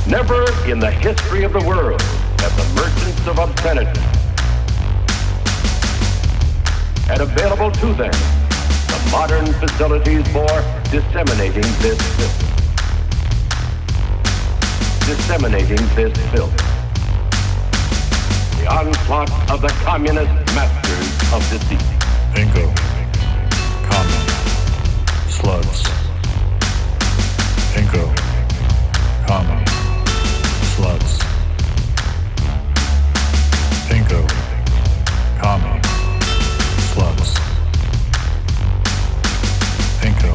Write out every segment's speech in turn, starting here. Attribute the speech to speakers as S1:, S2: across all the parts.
S1: Never in the history of the world have the merchants of obscenity had available to them the modern facilities for disseminating this filth. Disseminating this filth. The onslaught of the communist masters of deceit.
S2: Pinko, Commie, Slutz. Pinko, Commie, Slutz. Pinko, Commie, Slutz. Pinko,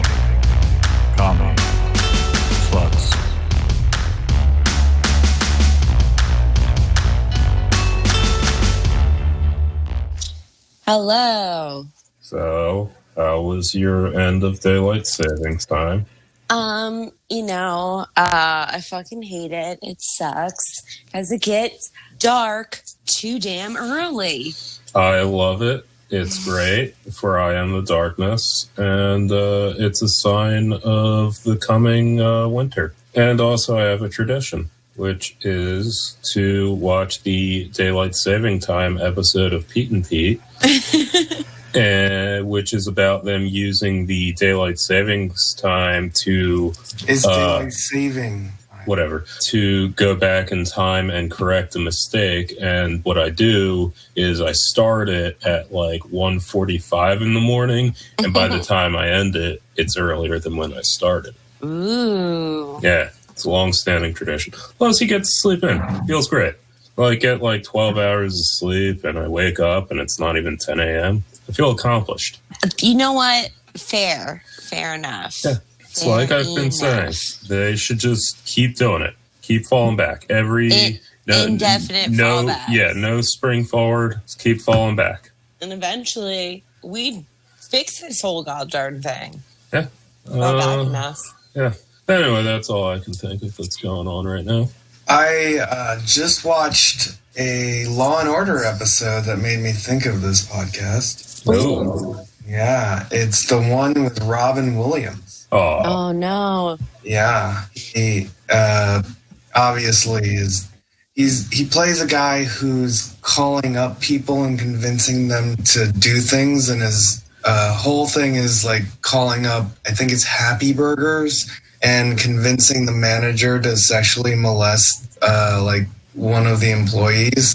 S2: Commie, Slutz.
S3: Hello.
S4: So, how was your end of daylight savings time?
S3: I fucking hate it. It sucks because it gets dark too damn early.
S4: I love it. It's great, for I am the darkness, and it's a sign of the coming winter. And also I have a tradition, which is to watch the daylight saving time episode of Pete and Pete, which is about them using the daylight savings time to...
S5: Is daylight saving...
S4: whatever, to go back in time and correct a mistake. And what I do is I start it at like 1:45 in the morning, and by the time I end it, it's earlier than when I started.
S3: Ooh.
S4: Yeah, it's a long-standing tradition. Plus, he gets to sleep in. Feels great. Well, I get like 12 hours of sleep, and I wake up, and it's not even 10 a.m. I feel accomplished.
S3: You know what? Fair enough.
S4: Yeah. It's like I've been saying, they should just keep doing it. Keep falling back.
S3: Indefinite fallback.
S4: Yeah, no spring forward. Just keep falling back.
S3: And eventually, we fix this whole goddamn thing.
S4: Yeah.
S3: Back enough.
S4: Yeah. Anyway, that's all I can think of that's going on right now.
S5: I just watched a Law and Order episode that made me think of this podcast.
S4: Ooh.
S5: Yeah, it's the one with Robin Williams.
S3: Oh no!
S5: Yeah, he obviously is. He plays a guy who's calling up people and convincing them to do things, and his whole thing is like calling up. I think it's Happy Burgers and convincing the manager to sexually molest like one of the employees.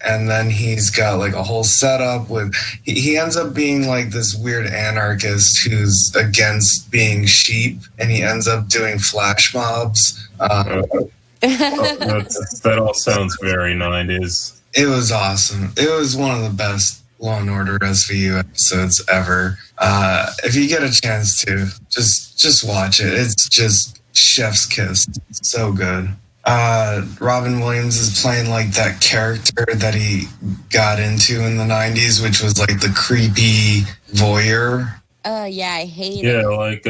S5: And then he's got like a whole setup with, he ends up being like this weird anarchist who's against being sheep, and he ends up doing flash mobs.
S4: That all sounds very 90s.
S5: It was awesome. It was one of the best Law and Order SVU episodes ever. If you get a chance to, just watch it. It's just chef's kiss. It's so good. Robin Williams is playing like that character that he got into in the 90s, which was like the creepy voyeur.
S3: Yeah, I hate it.
S4: Yeah, like,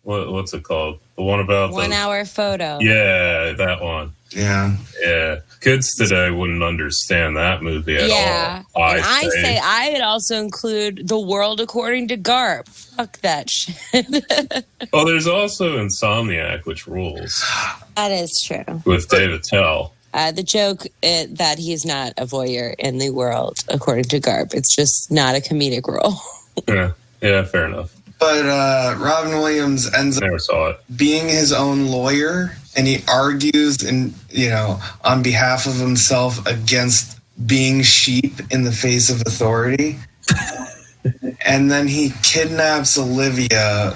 S4: what's it called? The one about
S3: 1 hour photo.
S4: Yeah, that one.
S5: Yeah.
S4: Yeah. Kids today wouldn't understand that movie at all.
S3: I say I would also include The World According to Garp. Fuck that shit.
S4: Well, there's also Insomniac, which rules.
S3: That is true.
S4: With David Tell.
S3: The joke that he's not a voyeur in The World According to Garp. It's just not a comedic role.
S4: Yeah, fair enough.
S5: But Robin Williams ends up being his own lawyer, and he argues on behalf of himself against being sheep in the face of authority. And then he kidnaps Olivia,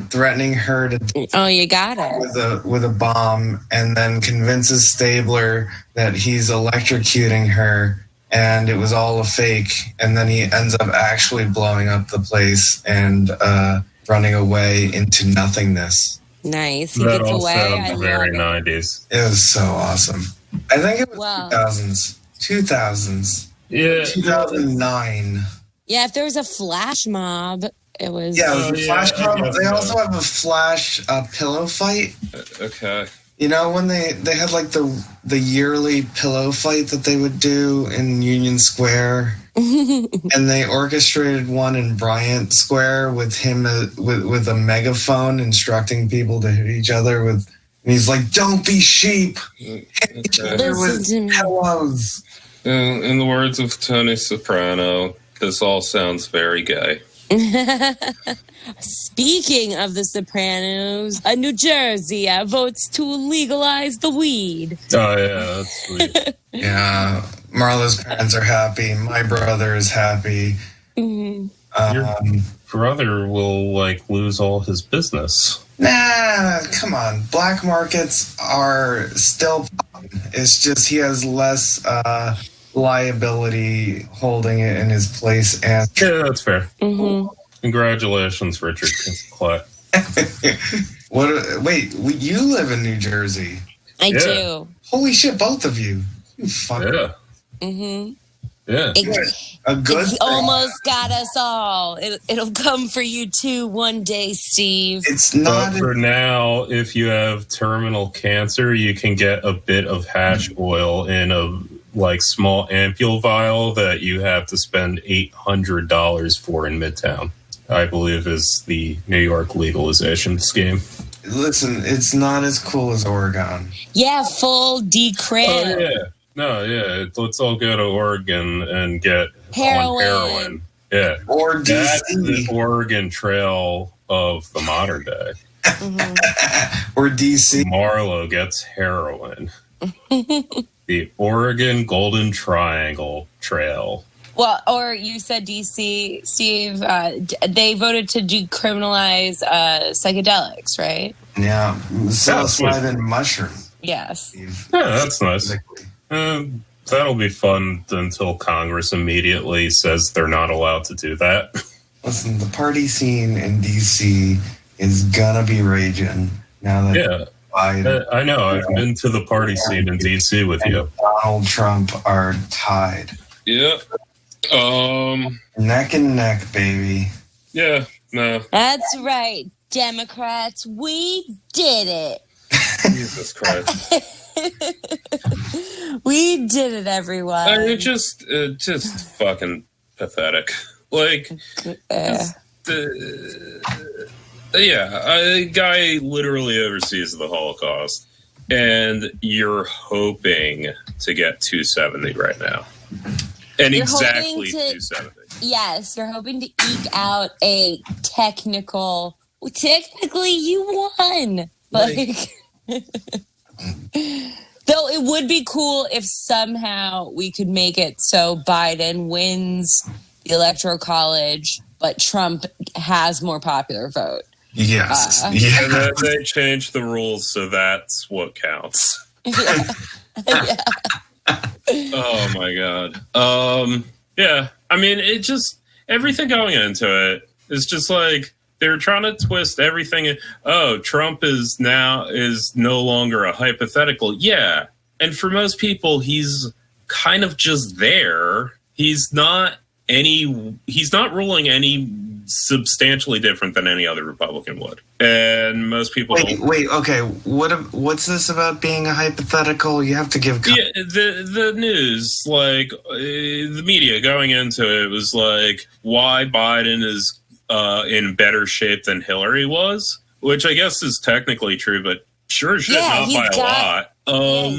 S5: threatening her to...
S3: Oh, you got it.
S5: With a bomb, and then convinces Stabler that he's electrocuting her, and it was all a fake. And then he ends up actually blowing up the place and running away into nothingness.
S3: Nice. He
S4: that
S3: gets
S4: all
S3: away.
S4: sounds very 90s.
S5: It was so awesome. I think it was 2000s. 2000s.
S4: Yeah.
S5: 2009.
S3: Yeah, if there was a flash mob, it was...
S5: Yeah, it was a flash mob. They also have a flash pillow fight.
S4: Okay.
S5: You know, when they had like the yearly pillow fight that they would do in Union Square, and they orchestrated one in Bryant Square with him with a megaphone instructing people to hit each other with And he's like, "Don't be sheep.
S3: Listen to me.
S5: Pillows."
S4: In the words of Tony Soprano, this all sounds very gay.
S3: Speaking of the Sopranos, New Jersey votes to legalize the weed.
S4: Oh, yeah, that's sweet.
S5: Yeah, Marla's parents are happy. My brother is happy.
S4: Your brother will, lose all his business.
S5: Nah, come on. Black markets are still popping. It's just he has less liability holding it in his place. And
S4: Yeah, that's fair. Congratulations, Richard Clay.
S5: Wait, you live in New Jersey.
S3: I do.
S5: Holy shit, both of you. You fucking...
S4: Yeah. Yeah.
S5: A good
S3: It's
S5: thing.
S3: almost got us all. It'll come for you too one day, Steve.
S5: It's not...
S4: But for now, if you have terminal cancer, you can get a bit of hash oil in a small ampule vial that you have to spend $800 for in Midtown, I believe is the New York legalization scheme.
S5: Listen, it's not as cool as Oregon.
S3: Yeah, full decred.
S4: Oh, yeah. No, yeah. Let's all go to Oregon and get on heroin. Yeah.
S5: Or DC.
S4: That's the Oregon Trail of the modern day.
S5: Or DC.
S4: Marlo gets heroin. The Oregon Golden Triangle Trail.
S3: Well, or you said DC, Steve, they voted to decriminalize psychedelics, right?
S5: Yeah. Psilocybin mushroom.
S3: Yes.
S4: Yeah, that's nice. That'll be fun until Congress immediately says they're not allowed to do that.
S5: Listen, the party scene in DC is gonna be raging now that Biden
S4: I know. I've been to the party scene in DC with you.
S5: Donald Trump are tied.
S4: Yeah.
S5: Neck and neck, baby.
S4: Yeah. No.
S3: That's right, Democrats. We did it.
S4: Jesus Christ.
S3: We did it, everyone.
S4: It's just fucking pathetic. A guy literally oversees the Holocaust, and you're hoping to get 270 right now. And
S3: You're
S4: exactly
S3: hoping to-
S4: 270.
S3: Yes, you're hoping to eke out a technical... Well, technically, you won. Though it would be cool if somehow we could make it so Biden wins the Electoral College, but Trump has more popular vote.
S5: Yes.
S4: And then they changed the rules, so that's what counts.
S3: Yeah.
S4: Oh my God. Yeah. I mean, it just, everything going into it is just they're trying to twist everything. Oh, Trump is no longer a hypothetical. Yeah. And for most people, he's kind of just there. He's not ruling any substantially different than any other Republican would. And most people
S5: Wait, okay. What's this about being a hypothetical? You have to give...
S4: Yeah, the news, the media going into it was why Biden is in better shape than Hillary was, which I guess is technically true, but sure as shit, not by a lot.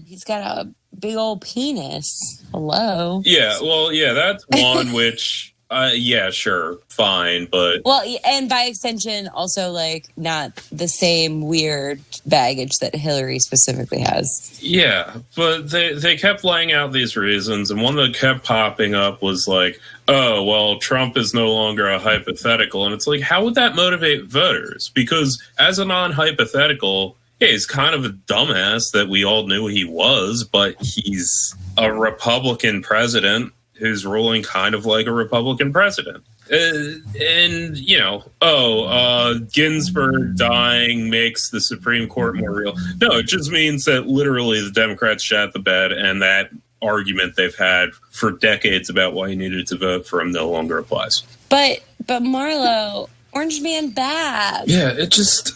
S3: He's got a big old penis. Hello.
S4: Yeah, well, yeah, that's one which, yeah, sure, fine, but...
S3: Well, and by extension, also, not the same weird baggage that Hillary specifically has.
S4: Yeah, but they kept laying out these reasons, and one that kept popping up was oh, well, Trump is no longer a hypothetical, and it's how would that motivate voters? Because as a non-hypothetical... Yeah, he's kind of a dumbass that we all knew he was, but he's a Republican president who's ruling kind of like a Republican president. And, Ginsburg dying makes the Supreme Court more real. No, it just means that literally the Democrats shat the bed, and that argument they've had for decades about why he needed to vote for him no longer applies.
S3: But Marlo, Orange Man bad.
S4: Yeah, it just...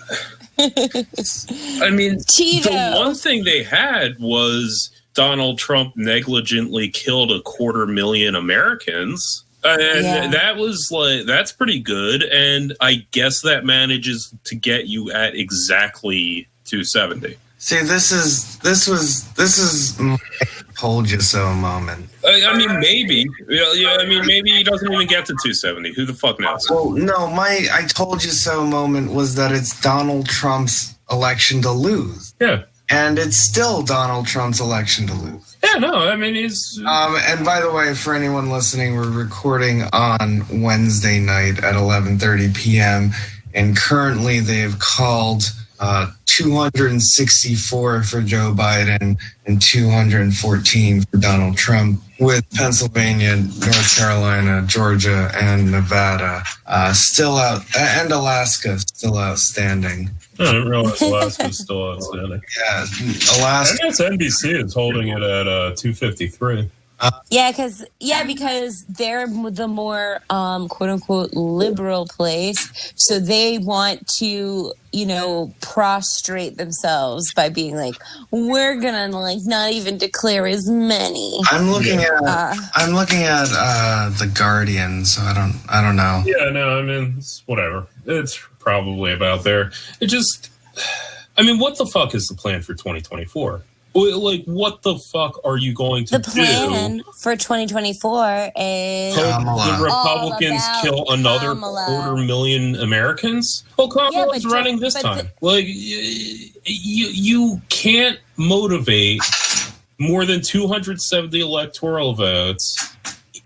S4: I mean,
S3: Tito.
S4: The one thing they had was Donald Trump negligently killed 250,000 Americans. And that was that's pretty good. And I guess that manages to get you at exactly
S6: 270.
S5: See, this is my told you so moment.
S6: I mean, maybe. Yeah, I mean, maybe he doesn't even get to 270. Who the fuck knows?
S5: Well, no, my I told you so moment was that it's Donald Trump's election to lose.
S4: Yeah.
S5: And it's still Donald Trump's election to lose.
S4: Yeah, no, I mean, he's...
S5: And by the way, for anyone listening, we're recording on Wednesday night at 11:30 p.m. And currently they've called 264 for Joe Biden and 214 for Donald Trump, with Pennsylvania, North Carolina, Georgia, and Nevada still out, and Alaska still outstanding.
S4: I didn't realize Alaska's still outstanding.
S5: Yeah, Alaska.
S4: I guess NBC is holding it at 253.
S3: Because they're the more quote unquote liberal place, so they want to prostrate themselves by being like, we're gonna not even declare as many.
S5: I'm looking at the Guardian, so I don't know.
S4: Yeah, no, I mean, it's whatever. It's probably about there. It just, I mean, what the fuck is the plan for 2024? Like, what the fuck are you going to do?
S3: The plan for 2024 is
S4: the Republicans kill another 250,000 Americans? Well, Kamala's running this time. You can't motivate more than 270 electoral votes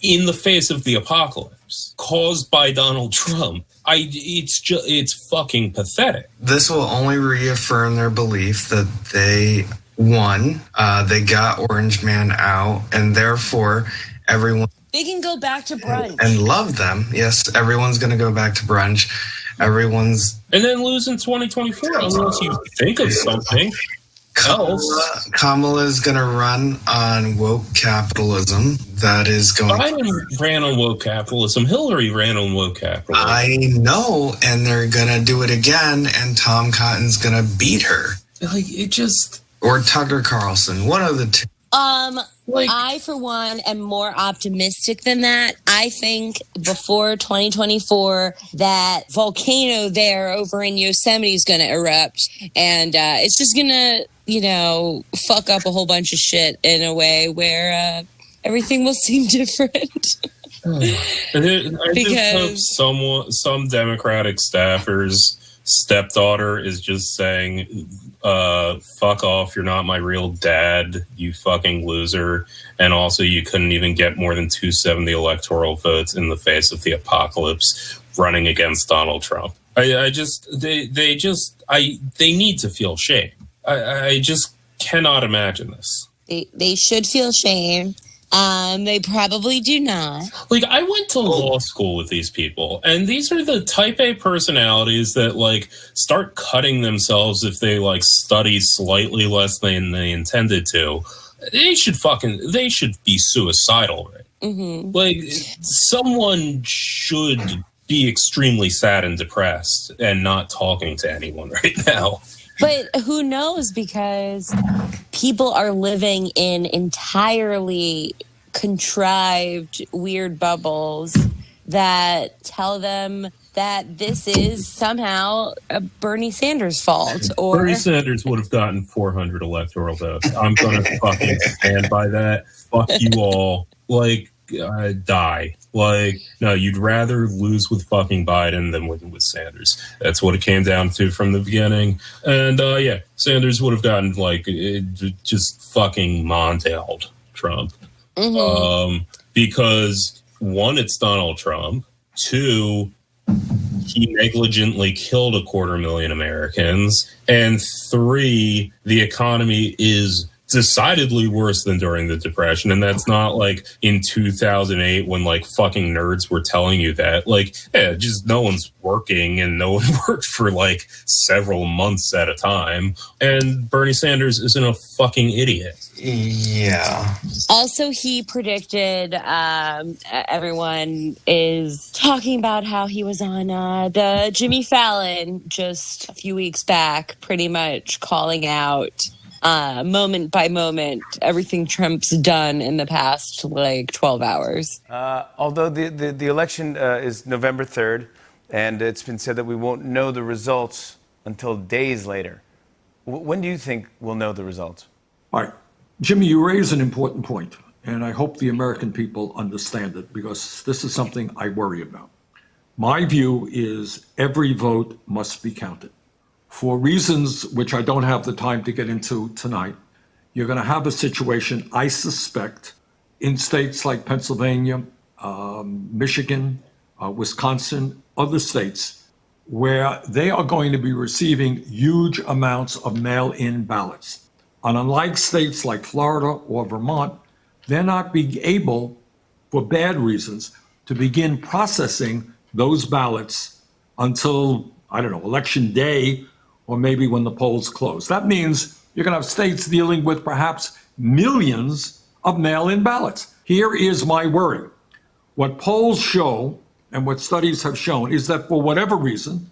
S4: in the face of the apocalypse caused by Donald Trump. It's fucking pathetic.
S5: This will only reaffirm their belief that they won. They got Orange Man out, and therefore everyone...
S3: They can go back to brunch.
S5: And love them. Yes, everyone's going to go back to brunch. Everyone's...
S4: And then lose in 2024, unless you think of something else.
S5: Kamala's going to run on woke capitalism. That is going...
S4: Biden ran on woke capitalism. Hillary ran on woke capitalism.
S5: I know, and they're going to do it again, and Tom Cotton's going to beat her.
S4: It just...
S5: Or Tucker Carlson, one of the two.
S3: I, for one, am more optimistic than that. I think before 2024, that volcano there over in Yosemite is going to erupt, and it's just going to, fuck up a whole bunch of shit in a way where everything will seem different.
S4: I just hope some Democratic staffer's stepdaughter is just saying, fuck off, you're not my real dad, you fucking loser. And also you couldn't even get more than 270 electoral votes in the face of the apocalypse running against Donald Trump. They need to feel shame. I just cannot imagine this.
S3: They should feel shame. They probably do not.
S4: I went to law school with these people, and these are the type A personalities that start cutting themselves if they study slightly less than they intended to. They should be suicidal, right? Mm-hmm. Someone should be extremely sad and depressed and not talking to anyone right now.
S3: But who knows, because people are living in entirely contrived, weird bubbles that tell them that this is somehow a Bernie Sanders' fault. Or
S4: Bernie Sanders would have gotten 400 electoral votes. I'm going to fucking stand by that. Fuck you all. Die. No, you'd rather lose with fucking Biden than win with Sanders. That's what it came down to from the beginning. And Sanders would have gotten just fucking Montailed Trump. Mm-hmm. Because one, it's Donald Trump. Two, he negligently killed 250,000 Americans. And three, the economy is decidedly worse than during the Depression, and that's not in 2008 when fucking nerds were telling you that. Just no one's working, and no one worked for several months at a time, and Bernie Sanders isn't a fucking idiot.
S5: Yeah.
S3: Also, he predicted, everyone is talking about how he was on the Jimmy Fallon just a few weeks back, pretty much calling out moment by moment everything Trump's done in the past 12 hours.
S7: Although the election is November 3rd, and it's been said that we won't know the results until days later. When do you think we'll know the results?
S8: All right. Jimmy, you raise an important point, and I hope the American people understand it because this is something I worry about. My view is every vote must be counted. For reasons which I don't have the time to get into tonight, you're going to have a situation, I suspect, in states like Pennsylvania, Michigan, Wisconsin, other states, where they are going to be receiving huge amounts of mail-in ballots. And unlike states like Florida or Vermont, they're not being able, for bad reasons, to begin processing those ballots until, I don't know, election day, or maybe when the polls close. That means you're going to have states dealing with perhaps millions of mail-in ballots. Here is my worry. What polls show and what studies have shown is that for whatever reason,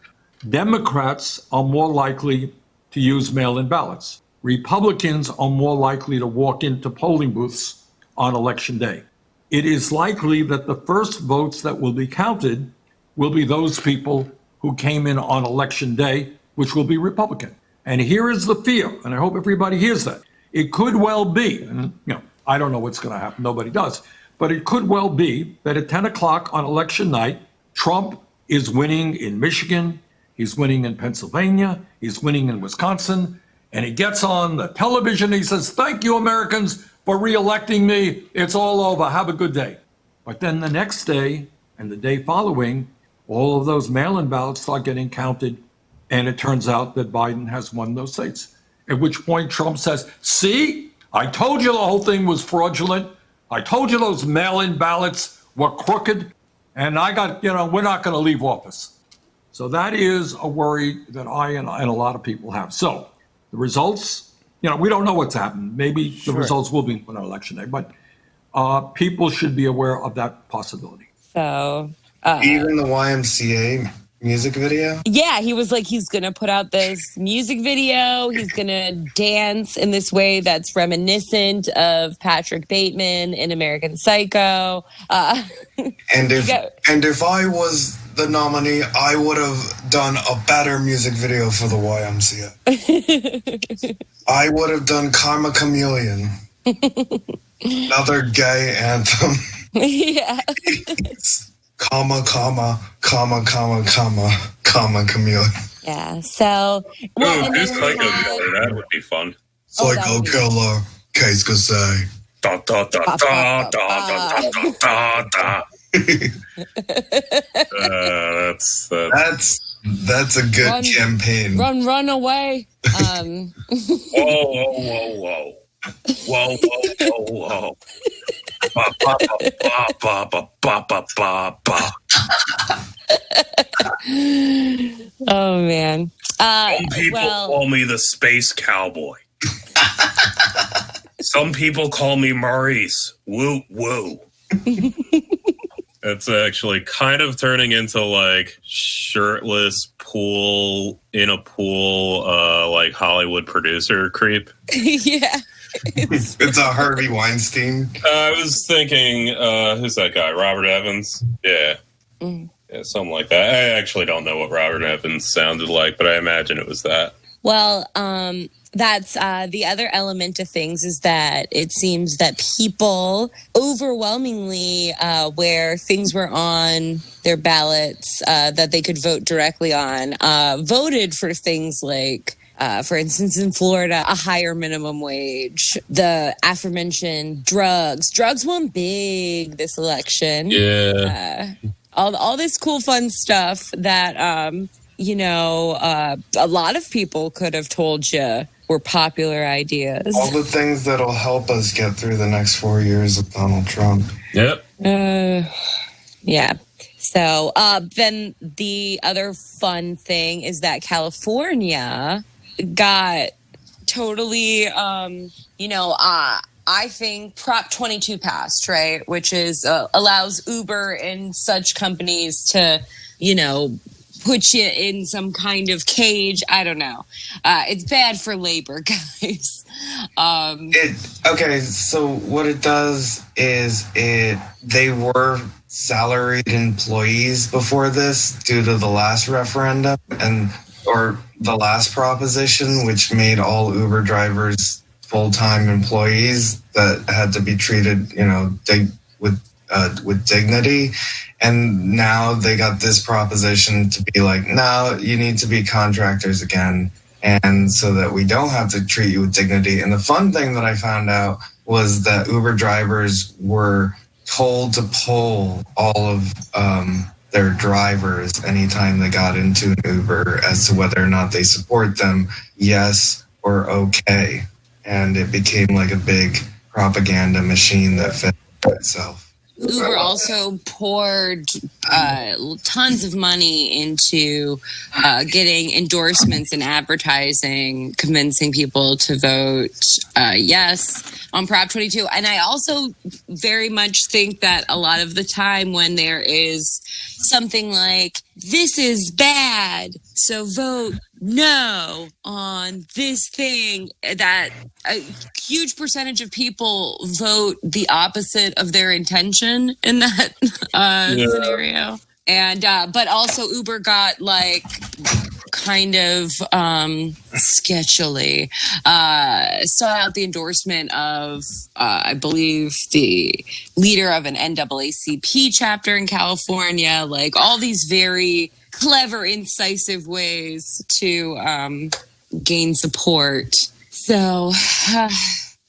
S8: Democrats are more likely to use mail-in ballots. Republicans are more likely to walk into polling booths on election day. It is likely that the first votes that will be counted will be those people who came in on election day, which will be Republican. And here is the fear, and I hope everybody hears that. It could well be, and I don't know what's going to happen, nobody does, but it could well be that at 10 o'clock on election night, Trump is winning in Michigan, he's winning in Pennsylvania, he's winning in Wisconsin, and he gets on the television, he says, "Thank you, Americans, for reelecting me. It's all over. Have a good day." But then the next day and the day following, all of those mail-in ballots start getting counted, and it turns out that Biden has won those states. At which point Trump says, "See, I told you the whole thing was fraudulent. I told you those mail-in ballots were crooked, and we're not going to leave office." So that is a worry that I and a lot of people have. So the results, we don't know what's happened. Maybe the results will be on election day, but people should be aware of that possibility.
S3: So
S5: even the YMCA music video?
S3: Yeah, he was like, he's going to put out this music video. He's going to dance in this way that's reminiscent of Patrick Bateman in American Psycho.
S5: And if I was the nominee, I would have done a better music video for the YMCA. I would have done Karma Chameleon. Another gay anthem.
S3: Yeah.
S5: Comma, comma, comma, comma, comma, comma, chameleon.
S3: Yeah, so...
S6: Well, do Psycho Killer, that would be fun.
S5: Psycho Killer, case could say.
S6: Da, da, da, da, da, da, da, da, da. That's a good campaign.
S3: Run away.
S6: Whoa, whoa, whoa, whoa. Whoa, whoa, whoa, whoa. Ba, ba, ba, ba, ba, ba, ba, ba, ba.
S3: Oh, man.
S6: Some people call me the Space Cowboy. Some people call me Maurice. Woo, woo. It's actually kind of turning into like shirtless pool in a pool, like Hollywood producer creep.
S3: Yeah.
S5: It's a Harvey Weinstein.
S6: I was thinking, who's that guy? Robert Evans? Yeah. Yeah, something like that. I actually don't know what Robert Evans sounded like, but I imagine it was that.
S3: Well, that's the other element of things is that it seems that people overwhelmingly, where things were on their ballots that they could vote directly on, voted for things like, for instance, in Florida, a higher minimum wage, the aforementioned drugs. Drugs won big this election.
S4: Yeah.
S3: All this cool, fun stuff that, a lot of people could have told you were popular ideas.
S5: All the things that'll help us get through the next 4 years of Donald Trump.
S4: Yep.
S3: Yeah. So then the other fun thing is that California got totally, I think Prop 22 passed, right? Which is allows Uber and such companies to, put you in some kind of cage. I don't know. It's bad for labor, guys.
S5: Okay, so what it does is they were salaried employees before this due to the last referendum, and or the last proposition, which made all Uber drivers full-time employees that had to be treated, with dignity. And now they got this proposition to be like, no, you need to be contractors again. And so that we don't have to treat you with dignity. And the fun thing that I found out was that Uber drivers were told to poll all of their drivers anytime they got into an Uber as to whether or not they support them, yes or okay. And it became like a big propaganda machine that fed itself.
S3: Uber also poured tons of money into getting endorsements and advertising, convincing people to vote yes on Prop 22. And I also very much think that a lot of the time when there is something like, this is bad, so vote no on this thing, that a huge percentage of people vote the opposite of their intention in that scenario. And but also Uber got like kind of sketchily saw out the endorsement of I believe the leader of an NAACP chapter in California, like all these very clever, incisive ways to gain support. So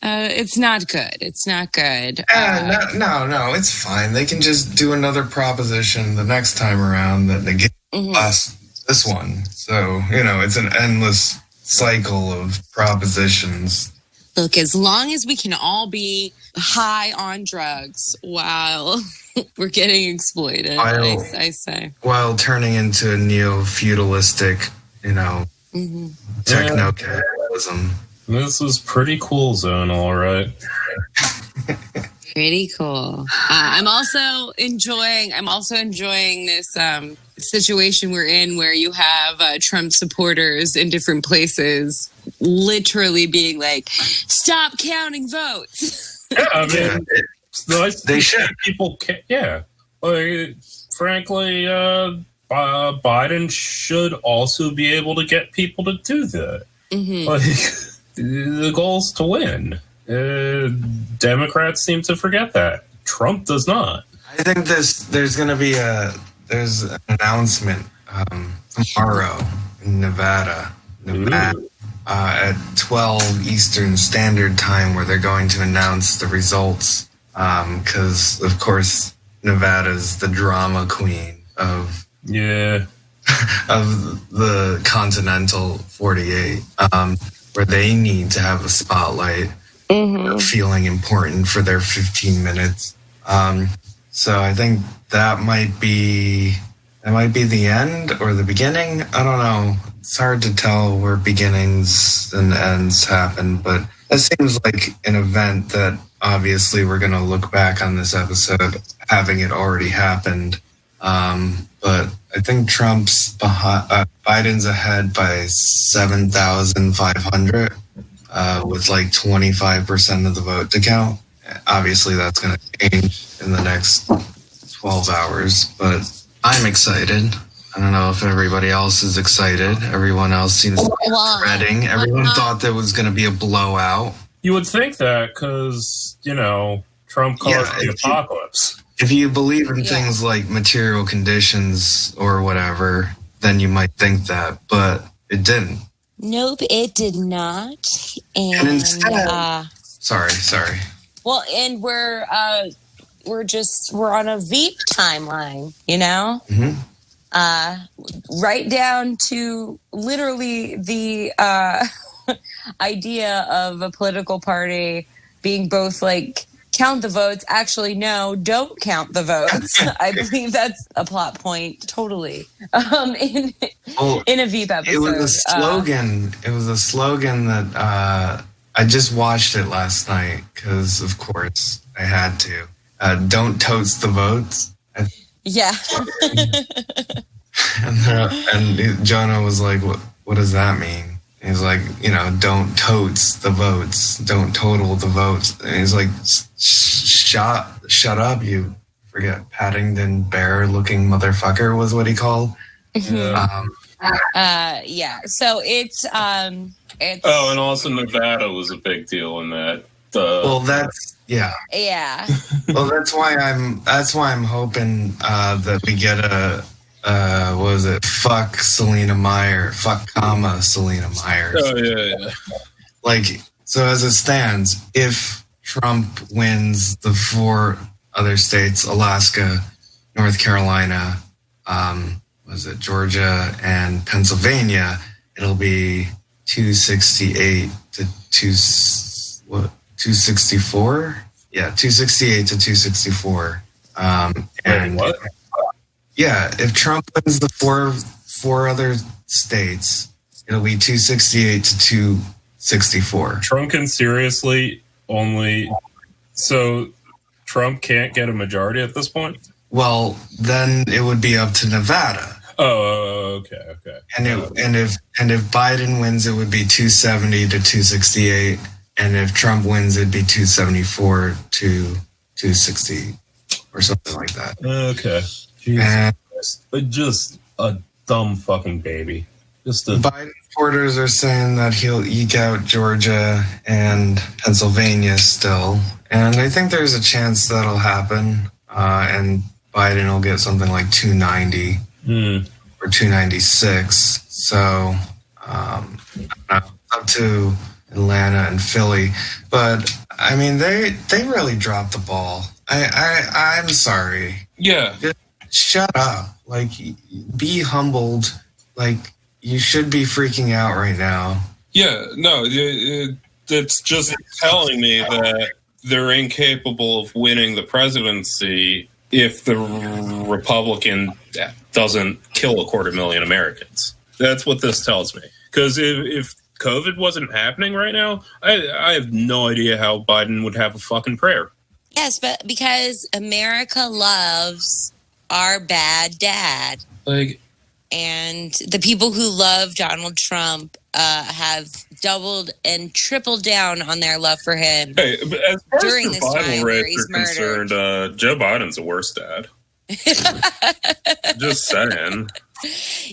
S3: it's not good. It's not good.
S5: No, it's fine. They can just do another proposition the next time around that they get this one. So, it's an endless cycle of propositions.
S3: Look, as long as we can all be high on drugs while we're getting exploited, I say.
S5: While turning into a neo-feudalistic, techno-capitalism.
S4: This is pretty cool zone, all right.
S3: Pretty cool. I'm also enjoying this situation we're in where you have Trump supporters in different places literally being like, stop counting votes.
S4: Yeah, I mean,
S5: they should.
S4: People can't, yeah. Like, frankly, Biden should also be able to get people to do that. Like, the goal's to win. Democrats seem to forget that. Trump does not.
S5: I think there's going to be there's an announcement tomorrow in Nevada at 12 Eastern Standard Time, where they're going to announce the results because, of course, Nevada's the drama queen of the continental 48, where they need to have a spotlight, feeling important for their 15 minutes. So I think that might be the end or the beginning. I don't know. It's hard to tell where beginnings and ends happen, but that seems like an event that obviously we're going to look back on this episode having it already happened. But I think Biden's ahead by 7,500 with like 25% of the vote to count. Obviously, that's going to change in the next 12 hours, but I'm excited. I don't know if everybody else is excited. Everyone else seems to be dreading. Everyone thought there was going to be a blowout.
S4: You would think that because, Trump caused the apocalypse.
S5: If you believe in things like material conditions or whatever, then you might think that, but it didn't.
S3: Nope, it did not. And
S5: instead, sorry.
S3: Well, and we're on a Veep timeline, right down to literally the idea of a political party being both like, count the votes. Actually, no, don't count the votes. I believe that's a plot point, totally. In a Veep episode.
S5: It was a slogan. That I just watched it last night because, of course, I had to. Don't toast the votes.
S3: Yeah.
S5: and Jonah was like, "What does that mean?" He's like, don't totes the votes, don't total the votes. And he's like, shut up, you forget Paddington Bear looking motherfucker was what he called.
S3: Yeah. So it's
S4: Oh, and also Nevada was a big deal in that.
S5: Well, that's yeah. Well, that's why I'm hoping that we get a what was it? Fuck Selena Meyer. Fuck comma Selena Myers.
S4: Oh yeah.
S5: Like, so as it stands, if Trump wins the 4 other states, Alaska, North Carolina, was it Georgia and Pennsylvania, it'll be 268 to 264? Yeah, 268 to 264. And
S4: what?
S5: Yeah, if Trump wins the four other states, it'll be 268 to 264.
S4: Trump can seriously only. So Trump can't get a majority at this point?
S5: Well, then it would be up to Nevada.
S4: Oh, okay.
S5: And if Biden wins, it would be 270 to 268, and if Trump wins, it'd be 274 to 260 or something like that.
S4: Okay. Jesus. Just a dumb fucking baby.
S5: Biden supporters are saying that he'll eke out Georgia and Pennsylvania still, and I think there's a chance that'll happen, and Biden will get something like 290 or 296. So up to Atlanta and Philly, but I mean they really dropped the ball. I'm sorry.
S4: Yeah.
S5: Just shut up. Like, be humbled. Like, you should be freaking out right now.
S4: Yeah, no, it's just telling me that they're incapable of winning the presidency if the Republican doesn't kill 250,000 Americans. That's what this tells me. Because if COVID wasn't happening right now, I have no idea how Biden would have a fucking prayer.
S3: Yes, but because America loves our bad dad.
S4: Like,
S3: and the people who love Donald Trump have doubled and tripled down on their love for him.
S4: Hey, but as far
S3: during
S4: as
S3: this time where he's
S4: concerned, Joe Biden's the worst dad. Just saying.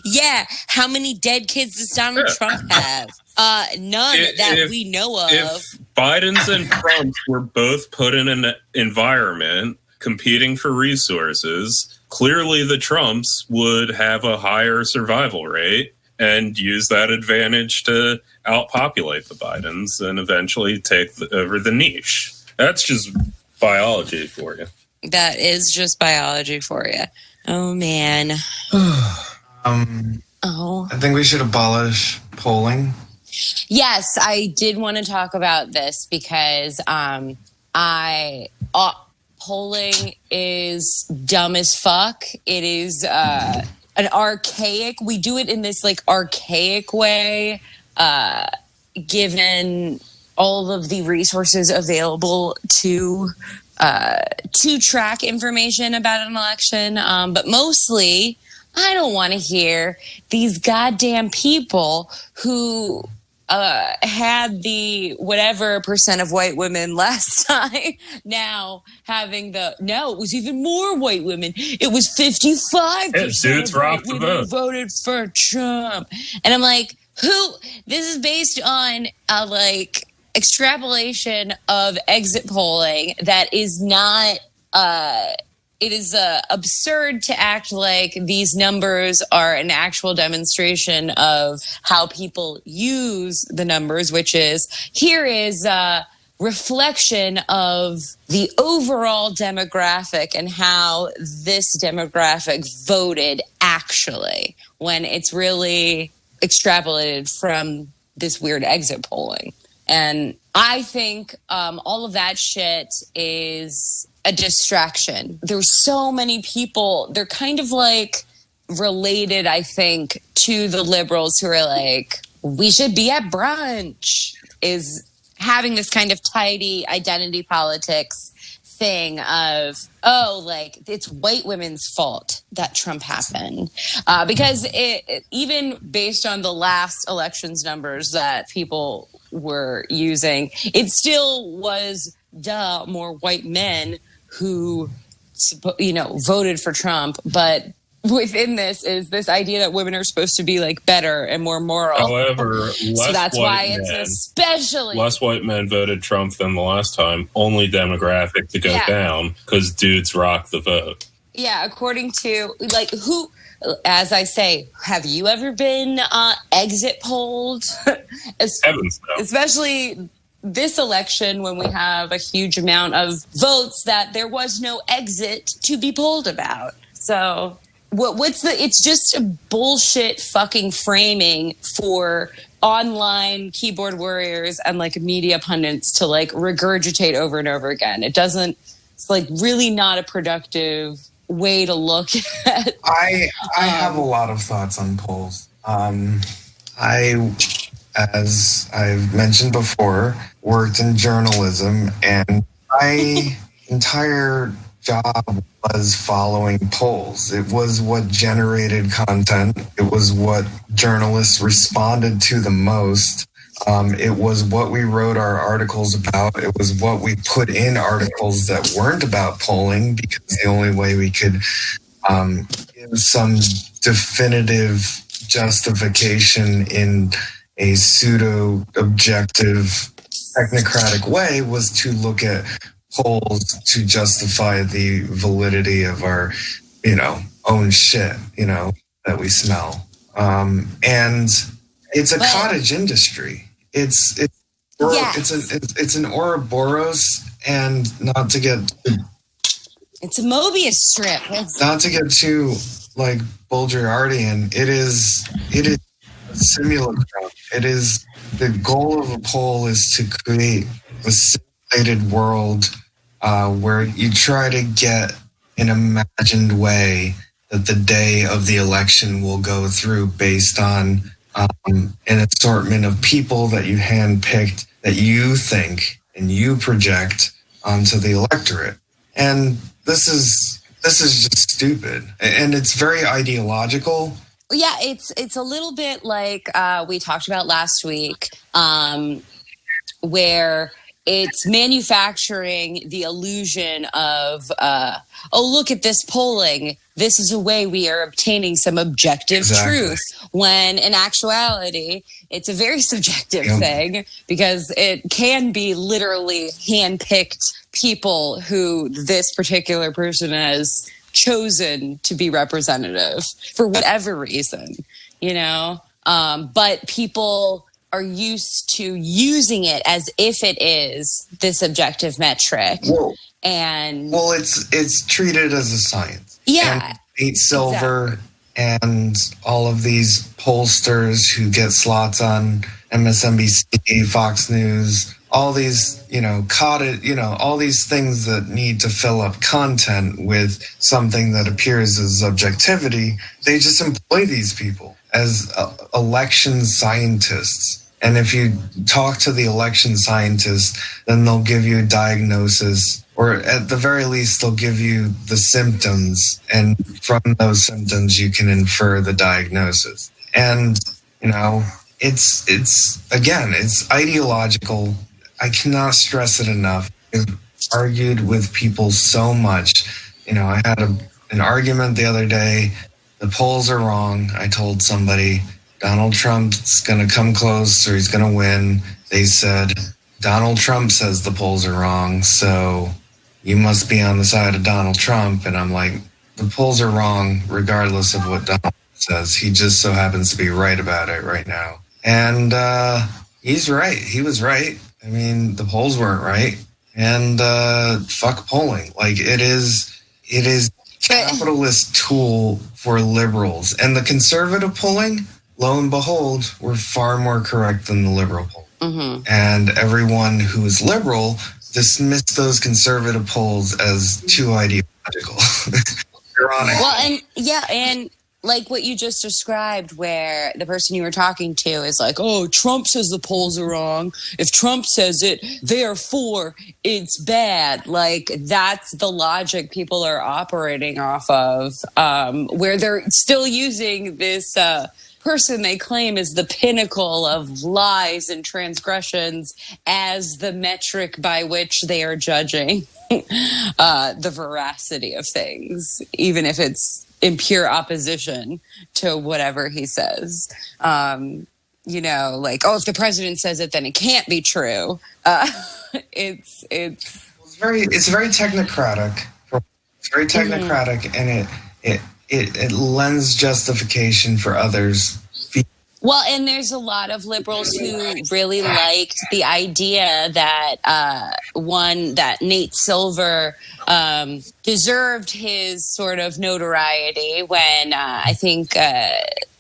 S3: Yeah, how many dead kids does Donald Trump have? None that we know of.
S4: If Biden's and Trump's were both put in an environment competing for resources, clearly the Trumps would have a higher survival rate and use that advantage to outpopulate the Bidens and eventually take over the niche. That's just biology for you.
S3: That is just biology for you. Oh, man.
S5: I think we should abolish polling.
S3: Yes, I did want to talk about this because polling is dumb as fuck. It is an archaic. We do it in this like archaic way, given all of the resources available to track information about an election. But mostly, I don't want to hear these goddamn people who had the whatever percent of white women last time now having no, it was even more white women. It was 55% of white women voted for Trump. And I'm like, this is based on like extrapolation of exit polling that is not it is absurd to act like these numbers are an actual demonstration of how people use the numbers, which is here is a reflection of the overall demographic and how this demographic voted actually, when it's really extrapolated from this weird exit polling. And I think all of that shit is a distraction. There's so many people, they're kind of like related, I think, to the liberals who are like, we should be at brunch, is having this kind of tidy identity politics thing of, like it's white women's fault that Trump happened. Because it even based on the last elections numbers that people were using, it still was more white men who, voted for Trump. But within this is this idea that women are supposed to be like better and more moral.
S4: However,
S3: so that's why it's especially
S4: less white men voted Trump than the last time. Only demographic to go down because dudes rock the vote.
S3: Yeah, according to like who, as I say, have you ever been exit polled?
S4: Heavens no.
S3: Especially this election when we have a huge amount of votes that there was no exit to be polled about. So it's just a bullshit fucking framing for online keyboard warriors and like media pundits to like regurgitate over and over again. It's like really not a productive way to look at.
S5: I have a lot of thoughts on polls. As I've mentioned before, worked in journalism, and my entire job was following polls. It was what generated content. It was what journalists responded to the most. It was what we wrote our articles about. It was what we put in articles that weren't about polling, because the only way we could give some definitive justification in a pseudo-objective, technocratic way was to look at polls to justify the validity of our, own shit, that we smell. And it's a cottage industry. It's an Ouroboros, and not to get
S3: it's a Mobius strip.
S5: Not to get too like Bulgarian. It is a simulacrum. It is the goal of a poll is to create a simulated world where you try to get an imagined way that the day of the election will go through based on an assortment of people that you handpicked that you think and you project onto the electorate. And this is just stupid, and it's very ideological.
S3: Yeah, it's a little bit like we talked about last week, where it's manufacturing the illusion of, look at this polling. This is a way we are obtaining some objective truth, when in actuality, it's a very subjective thing, because it can be literally handpicked people who this particular person has chosen to be representative for whatever reason, but people are used to using it as if it is this objective metric.
S5: Well, it's treated as a science.
S3: Yeah.
S5: And Nate Silver and all of these pollsters who get slots on MSNBC, Fox News, all these, all these things that need to fill up content with something that appears as objectivity, they just employ these people as election scientists. And if you talk to the election scientists, then they'll give you a diagnosis, or at the very least, they'll give you the symptoms. And from those symptoms, you can infer the diagnosis. And, it's ideological. I cannot stress it enough. I've argued with people so much. I had an argument the other day. The polls are wrong. I told somebody Donald Trump's going to come close or he's going to win. They said, Donald Trump says the polls are wrong, so you must be on the side of Donald Trump. And I'm like, the polls are wrong regardless of what Donald says. He just so happens to be right about it right now. And he's right. He was right. I mean, the polls weren't right. And fuck polling. Like, it is capitalist tool for liberals. And the conservative polling, lo and behold, were far more correct than the liberal poll. Mm-hmm. And everyone who is liberal dismissed those conservative polls as too ideological. Ironic.
S3: Well, and like what you just described, where the person you were talking to is like, oh, Trump says the polls are wrong. If Trump says it, therefore it's bad. Like, that's the logic people are operating off of, where they're still using this person they claim is the pinnacle of lies and transgressions as the metric by which they are judging the veracity of things, even if it's in pure opposition to whatever he says. You know, like, oh, if the president says it, then it can't be true. It's
S5: very technocratic. It's very technocratic, and it lends justification for others.
S3: Well, and there's a lot of liberals who really liked the idea that that Nate Silver deserved his sort of notoriety when I think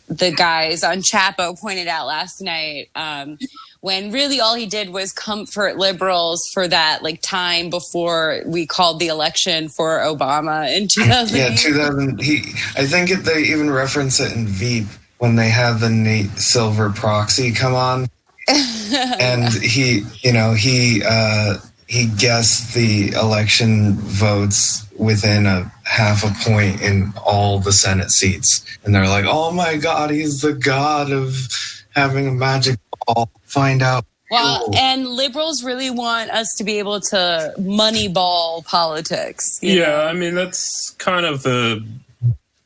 S3: the guys on Chapo pointed out last night when really all he did was comfort liberals for that like time before we called the election for Obama in 2000.
S5: Yeah, 2000. I think they even reference it in Veep when they have the Nate Silver proxy come on, and he guessed the election votes within a half a point in all the Senate seats, and they're like, "Oh my God, he's the god of having a magic ball." Find out.
S3: Well, and liberals really want us to be able to Moneyball politics. You know?
S4: I mean, that's kind of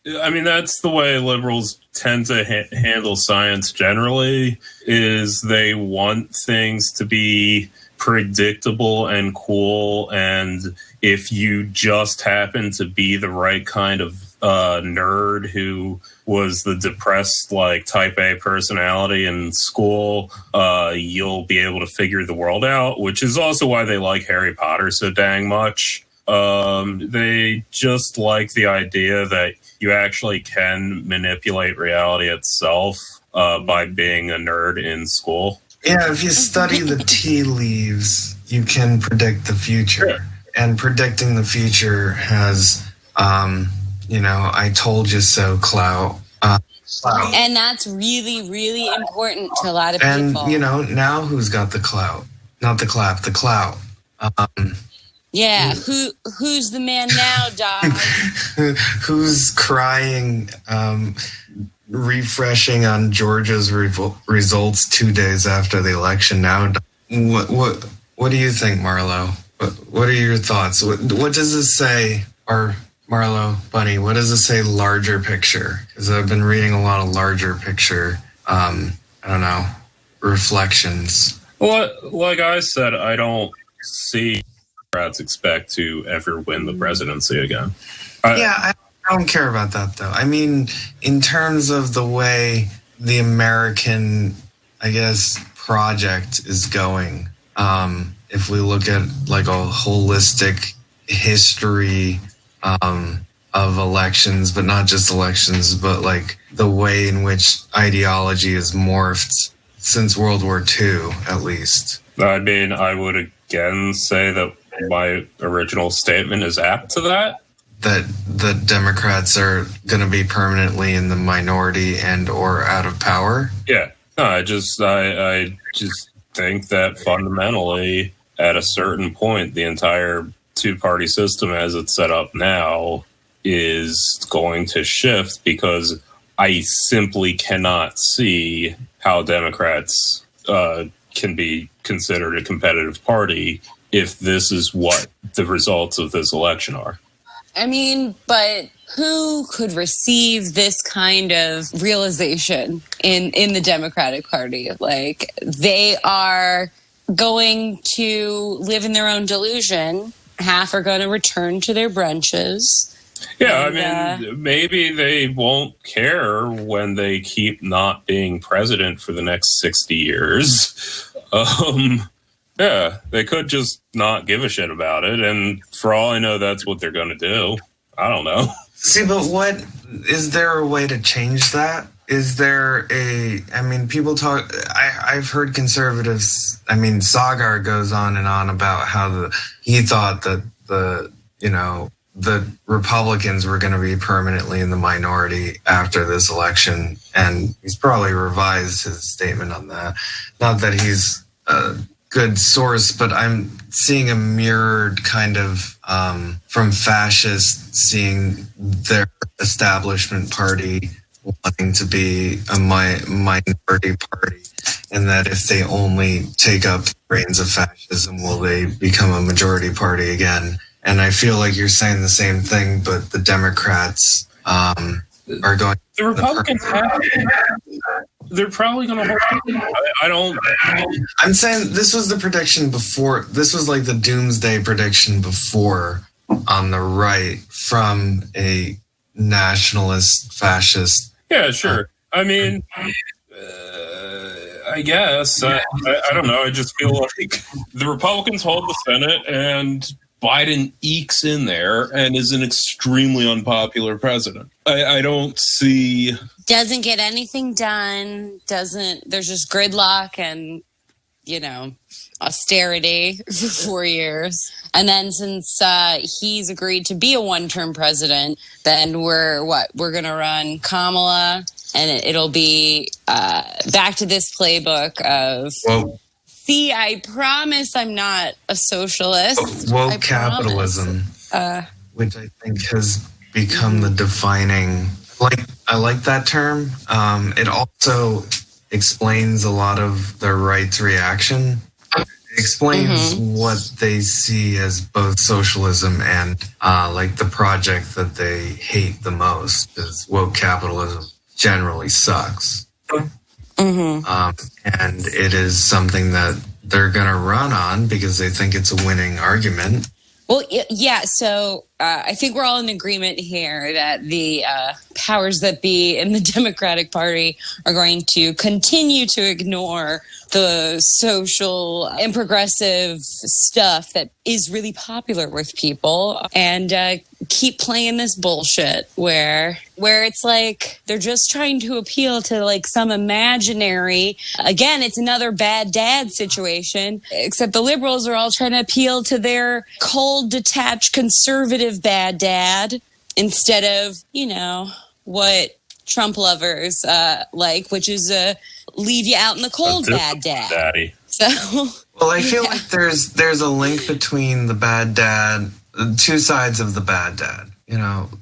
S4: that's the way liberals tend to handle science generally, is they want things to be predictable and cool, and if you just happen to be the right kind of nerd who was the depressed like type A personality in school, you'll be able to figure the world out, which is also why they like Harry Potter so dang much. They just like the idea that you actually can manipulate reality itself by being a nerd in school.
S5: Yeah, if you study the tea leaves, you can predict the future. And predicting the future has, I told you so clout.
S3: And that's really, really important to a lot of people.
S5: And, now who's got the clout? Not the clap, the clout.
S3: Yeah, who's the man now, dog?
S5: Who's crying, refreshing on Georgia's results 2 days after the election now? What do you think, Marlo? What are your thoughts? What does it say, or Marlo, Bunny, what does it say larger picture? Because I've been reading a lot of larger picture, reflections.
S4: Well, like I said, I don't see Democrats expect to ever win the presidency again.
S5: I don't care about that, though. I mean, in terms of the way the American, I guess, project is going, if we look at like a holistic history of elections, but not just elections, but like the way in which ideology has morphed since World War II, at least.
S4: I mean, I would again say that my original statement is apt to that.
S5: That the Democrats are going to be permanently in the minority and or out of power?
S4: Yeah. No, I just think that fundamentally, at a certain point, the entire two-party system as it's set up now is going to shift, because I simply cannot see how Democrats can be considered a competitive party if this is what the results of this election are.
S3: I mean, but who could receive this kind of realization in the Democratic Party? Like, they are going to live in their own delusion. Half are going to return to their brunches.
S4: Yeah, I mean, maybe they won't care when they keep not being president for the next 60 years. Yeah, they could just not give a shit about it. And for all I know, that's what they're going to do. I don't know.
S5: See, but is there a way to change that? Is there people talk, I've heard conservatives, Sagar goes on and on about how he thought that the Republicans were going to be permanently in the minority after this election. And he's probably revised his statement on that. Not that he's a good source, but I'm seeing a mirrored kind of from fascists seeing their establishment party wanting to be a minority party, and that if they only take up reins of fascism, will they become a majority party again? And I feel like you're saying the same thing, but the Democrats are going.
S4: The Republicans they're probably going to hold. I don't.
S5: I'm saying this was the prediction before. This was like the doomsday prediction before on the right from a nationalist fascist.
S4: Yeah, sure. I mean, I guess. I don't know. I just feel like the Republicans hold the Senate and Biden ekes in there and is an extremely unpopular president. I don't see...
S3: Doesn't get anything done. There's just gridlock and, austerity for 4 years. And then since he's agreed to be a one-term president, then we're going to run Kamala, and it'll be back to this playbook of...
S5: Well,
S3: see, I promise I'm not a socialist.
S5: Woke capitalism, which I think has become the defining... I like that term. It also explains a lot of the right's reaction. It explains what they see as both socialism and the project that they hate the most, because woke capitalism generally sucks. And it is something that they're going to run on because they think it's a winning argument.
S3: Well, yeah. So I think we're all in agreement here that the powers that be in the Democratic Party are going to continue to ignore the social and progressive stuff that is really popular with people and keep playing this bullshit where it's like they're just trying to appeal to like some imaginary, again, it's another bad dad situation, except the liberals are all trying to appeal to their cold, detached, conservative bad dad instead of, what Trump lovers like, which is leave you out in the cold bad dad.
S4: Daddy.
S3: So,
S5: well, I feel like there's a link between the bad dad, two sides of the bad dad,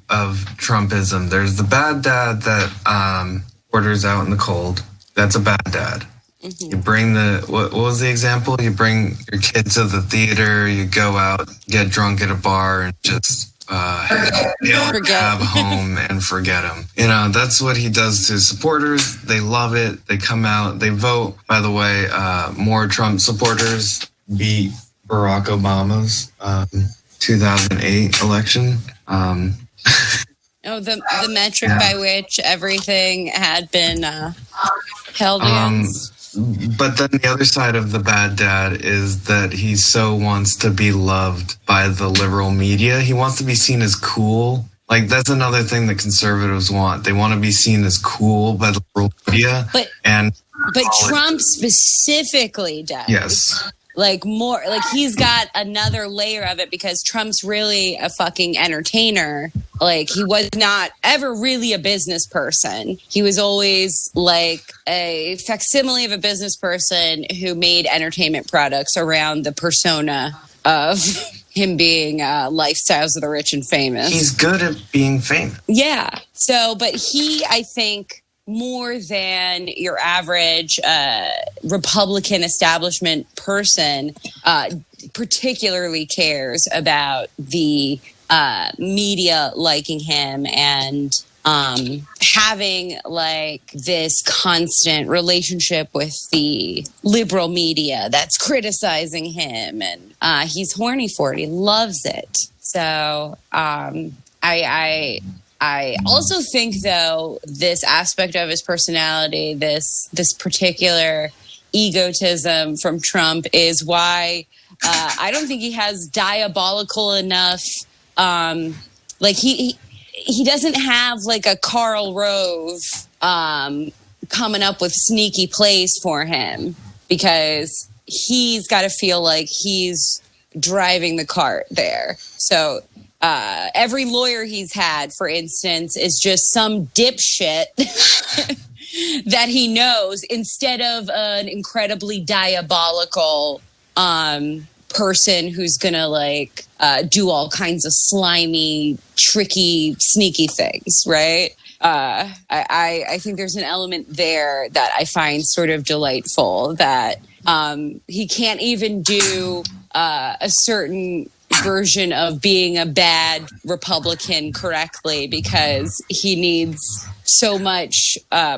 S5: of Trumpism. There's the bad dad that orders out in the cold. That's a bad dad. You bring what was the example? You bring your kid to the theater, you go out, get drunk at a bar, and just cab home and forget him. That's what he does to supporters. They love it. They come out, they vote. By the way, more Trump supporters beat Barack Obama's 2008 election.
S3: The metric by which everything had been held against.
S5: But then the other side of the bad dad is that he so wants to be loved by the liberal media. He wants to be seen as cool. Like, that's another thing that conservatives want. They want to be seen as cool by the liberal media. But
S3: Trump specifically does.
S5: Yes.
S3: He's got another layer of it because Trump's really a fucking entertainer. Like, he was not ever really a business person. He was always like a facsimile of a business person who made entertainment products around the persona of him being lifestyles of the rich and famous.
S5: He's good at being famous.
S3: Yeah. So, but he, I think, more than your average Republican establishment person, particularly cares about the media liking him and having like this constant relationship with the liberal media that's criticizing him, and he's horny for it. He loves it. So I also think, though, this aspect of his personality, this particular egotism from Trump is why I don't think he has diabolical enough. He doesn't have like a Karl Rove coming up with sneaky plays for him, because he's got to feel like he's driving the cart there. So every lawyer he's had, for instance, is just some dipshit that he knows, instead of an incredibly diabolical person who's gonna do all kinds of slimy, tricky, sneaky things, right? I think there's an element there that I find sort of delightful, that he can't even do a certain version of being a bad Republican correctly because he needs so much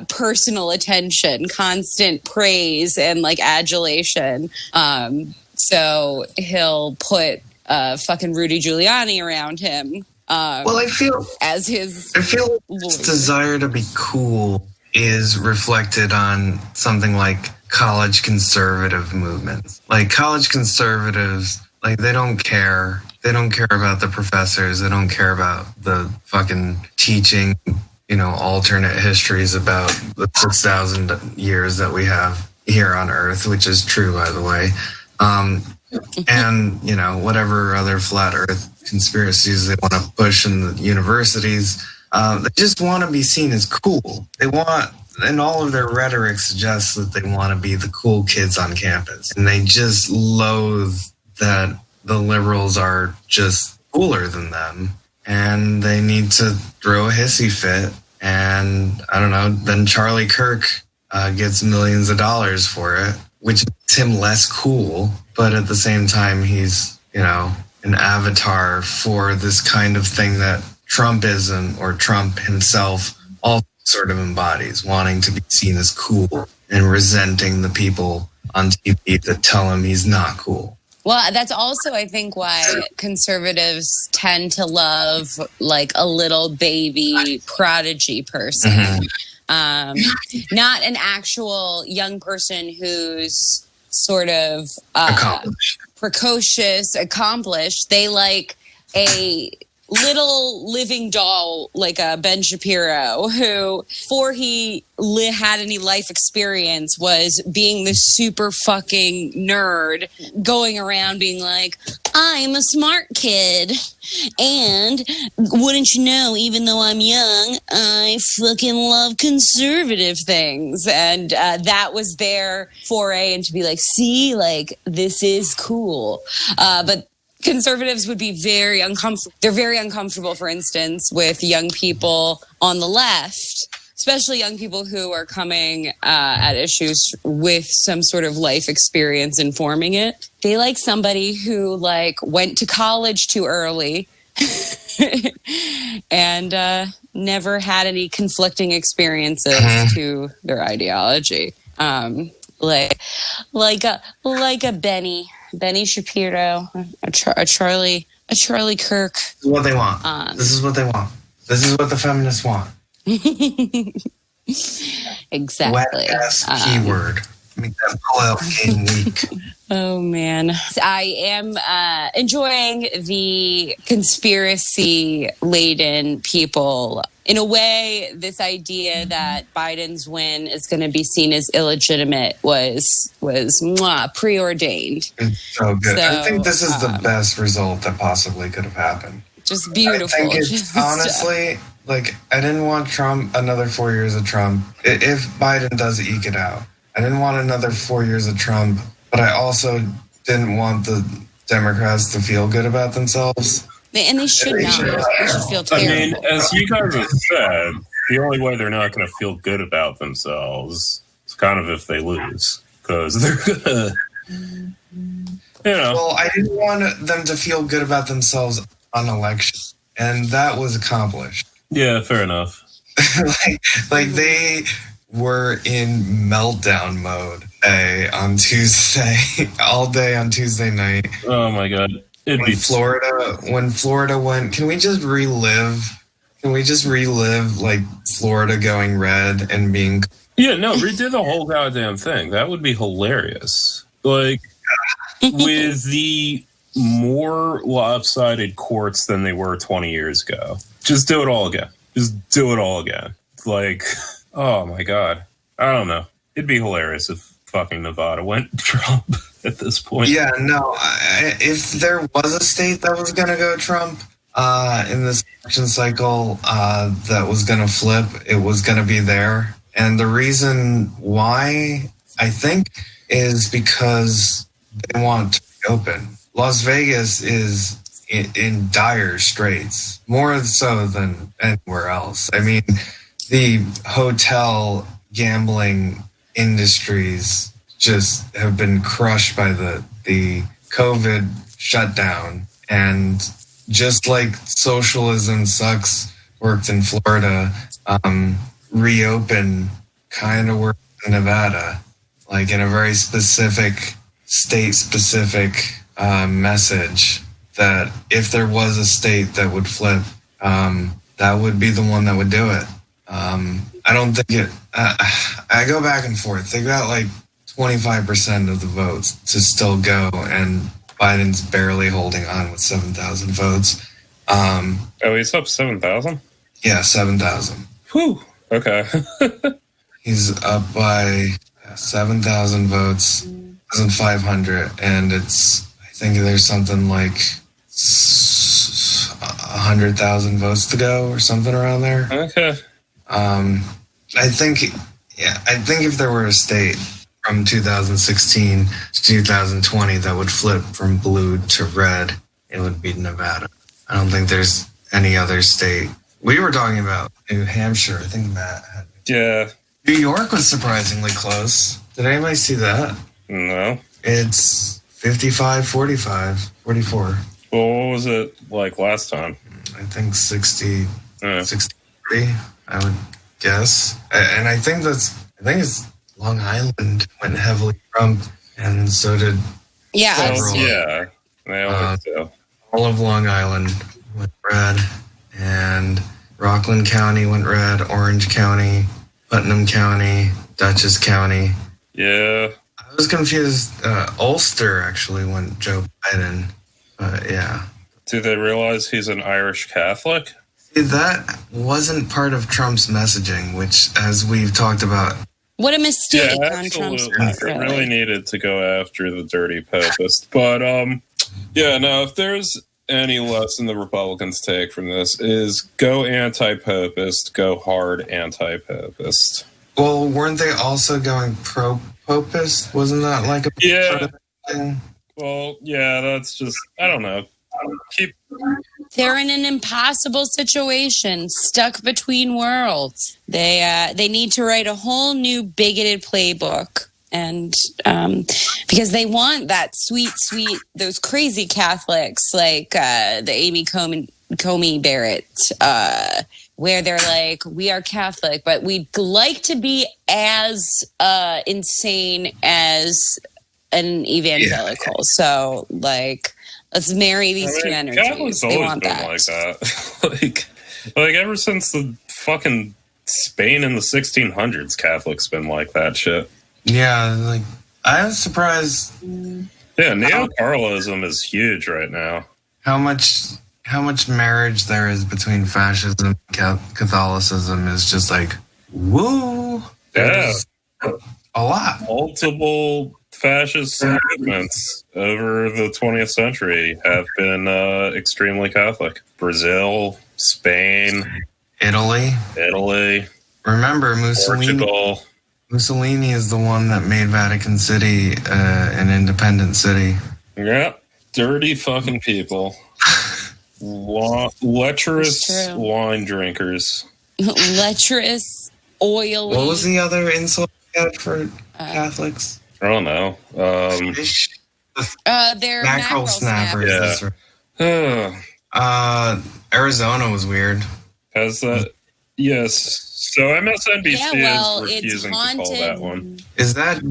S3: personal attention, constant praise, and like adulation. So he'll put fucking Rudy Giuliani around him.
S5: Well, I feel
S3: his
S5: desire to be cool is reflected on something like college conservative movements. Like college conservatives, like they don't care. They don't care about the professors. They don't care about the fucking teaching, alternate histories about the 6,000 years that we have here on Earth, which is true, by the way. And, whatever other flat Earth conspiracies they want to push in the universities. They just want to be seen as cool. They want, and all of their rhetoric suggests that they want to be the cool kids on campus. And they just loathe that the liberals are just cooler than them. And they need to throw a hissy fit. And I don't know, then Charlie Kirk gets millions of dollars for it, which makes him less cool. But at the same time, he's, an avatar for this kind of thing that Trumpism or Trump himself also sort of embodies, wanting to be seen as cool and resenting the people on TV that tell him he's not cool.
S3: Well, that's also, I think, why conservatives tend to love like a little baby prodigy person. Mm-hmm. Not an actual young person who's sort of precocious, accomplished. They like a little living doll, like a Ben Shapiro, who, before he had any life experience, was being the super fucking nerd, going around being like, I'm a smart kid, and wouldn't you know, even though I'm young, I fucking love conservative things. And that was their foray into be like, see, like, this is cool. But conservatives would be very uncomfortable. They're very uncomfortable, for instance, with young people on the left, especially young people who are coming at issues with some sort of life experience informing it. They like somebody who like went to college too early and never had any conflicting experiences to their ideology. Like a Benny Shapiro, a Charlie Kirk.
S5: This is what they want. This is what they want. This is what the feminists want.
S3: Exactly.
S5: Wet ass keyword. Make that pull-out game weak.
S3: Oh, man. I am enjoying the conspiracy-laden people. In a way, this idea that Biden's win is going to be seen as illegitimate was preordained.
S5: It's so good. So, I think this is the best result that possibly could have happened.
S3: Just beautiful.
S5: I think it's honestly, like, I didn't want Trump, another 4 years of Trump. If Biden does eke it out, I didn't want another 4 years of Trump, but I also didn't want the Democrats to feel good about themselves.
S3: And they should not. They should feel terrible.
S4: I mean, as you guys have said, the only way they're not going to feel good about themselves is kind of if they lose. Because they're going to,
S5: Well, I didn't want them to feel good about themselves on election. And that was accomplished.
S4: Yeah, fair enough.
S5: like they were in meltdown mode on Tuesday, all day on Tuesday night.
S4: Oh, my God.
S5: When Florida went, can we just relive like Florida going red and being...
S4: Yeah, no, redo the whole goddamn thing. That would be hilarious. Like, with the more lopsided courts than they were 20 years ago. Just do it all again. Like, oh my God. I don't know. It'd be hilarious if fucking Nevada went Trump at this point.
S5: Yeah, no. If there was a state that was going to go Trump in this election cycle that was going to flip, it was going to be there. And the reason why, I think, is because they want to reopen. Las Vegas is in dire straits, more so than anywhere else. I mean, the hotel gambling industries just have been crushed by the COVID shutdown, And just like socialism sucks worked in Florida, reopen kind of worked in Nevada, like in a very specific, state-specific message that if there was a state that would flip, that would be the one that would do it. I don't think it... I go back and forth. They got like 25% of the votes to still go, and Biden's barely holding on with 7,000 votes.
S4: He's up 7,000?
S5: Yeah, 7,000.
S4: Whew. Okay.
S5: He's up by 7,000 votes, 1,500, and it's, I think there's something like 100,000 votes to go or something around there.
S4: Okay.
S5: I think if there were a state from 2016 to 2020 that would flip from blue to red, it would be Nevada. I don't think there's any other state. We were talking about New Hampshire. I think Matt had.
S4: Yeah.
S5: New York was surprisingly close. Did anybody see that?
S4: No.
S5: It's 55, 45, 44.
S4: Well, what was it like last time?
S5: I think 60, 63, I would guess. And I think it's Long Island went heavily Trump, and so did several.
S4: Yeah. I always do.
S5: All of Long Island went red, and Rockland County went red, Orange County, Putnam County, Dutchess County.
S4: Yeah.
S5: I was confused. Ulster actually went Joe Biden, but yeah.
S4: Do they realize he's an Irish Catholic?
S5: See, that wasn't part of Trump's messaging, which, as we've talked about.
S3: What a mistake
S4: Yeah,
S3: on Trump's
S4: absolutely.
S3: part.
S4: It really needed to go after the dirty papist. But, if there's any lesson the Republicans take from this is go anti-popist, go hard anti-popist.
S5: Well, weren't they also going pro-popist? Wasn't that like a
S4: Yeah.
S5: thing?
S4: Well, yeah, that's just, I don't know.
S3: They're in an impossible situation, stuck between worlds. They need to write a whole new bigoted playbook, and because they want that sweet, those crazy Catholics like the Amy Comey Barrett, where they're like, we are Catholic, but we'd like to be as insane as an evangelical. Yeah. So, like, let's marry these two energies.
S4: Catholics
S3: they
S4: always
S3: want
S4: been
S3: that.
S4: like that. like ever since the fucking Spain in the 1600s, Catholics been like that shit.
S5: Yeah, like I was surprised.
S4: Yeah, neo-Carlism is huge right now.
S5: How much marriage there is between fascism and Catholicism is just like, whoa.
S4: Yeah.
S5: A lot.
S4: Multiple fascist movements over the 20th century have been extremely Catholic. Brazil, Spain,
S5: Italy. Remember,
S4: Portugal.
S5: Mussolini is the one that made Vatican City an independent city.
S4: Yeah, dirty fucking people. Lecherous wine drinkers.
S3: Lecherous, oily.
S5: What was the other insult for Catholics?
S4: I don't know.
S3: They're mackerel snappers.
S4: Yeah.
S5: Arizona was weird.
S4: Has that? Yes. So MSNBC is refusing to call that one.
S5: Is that?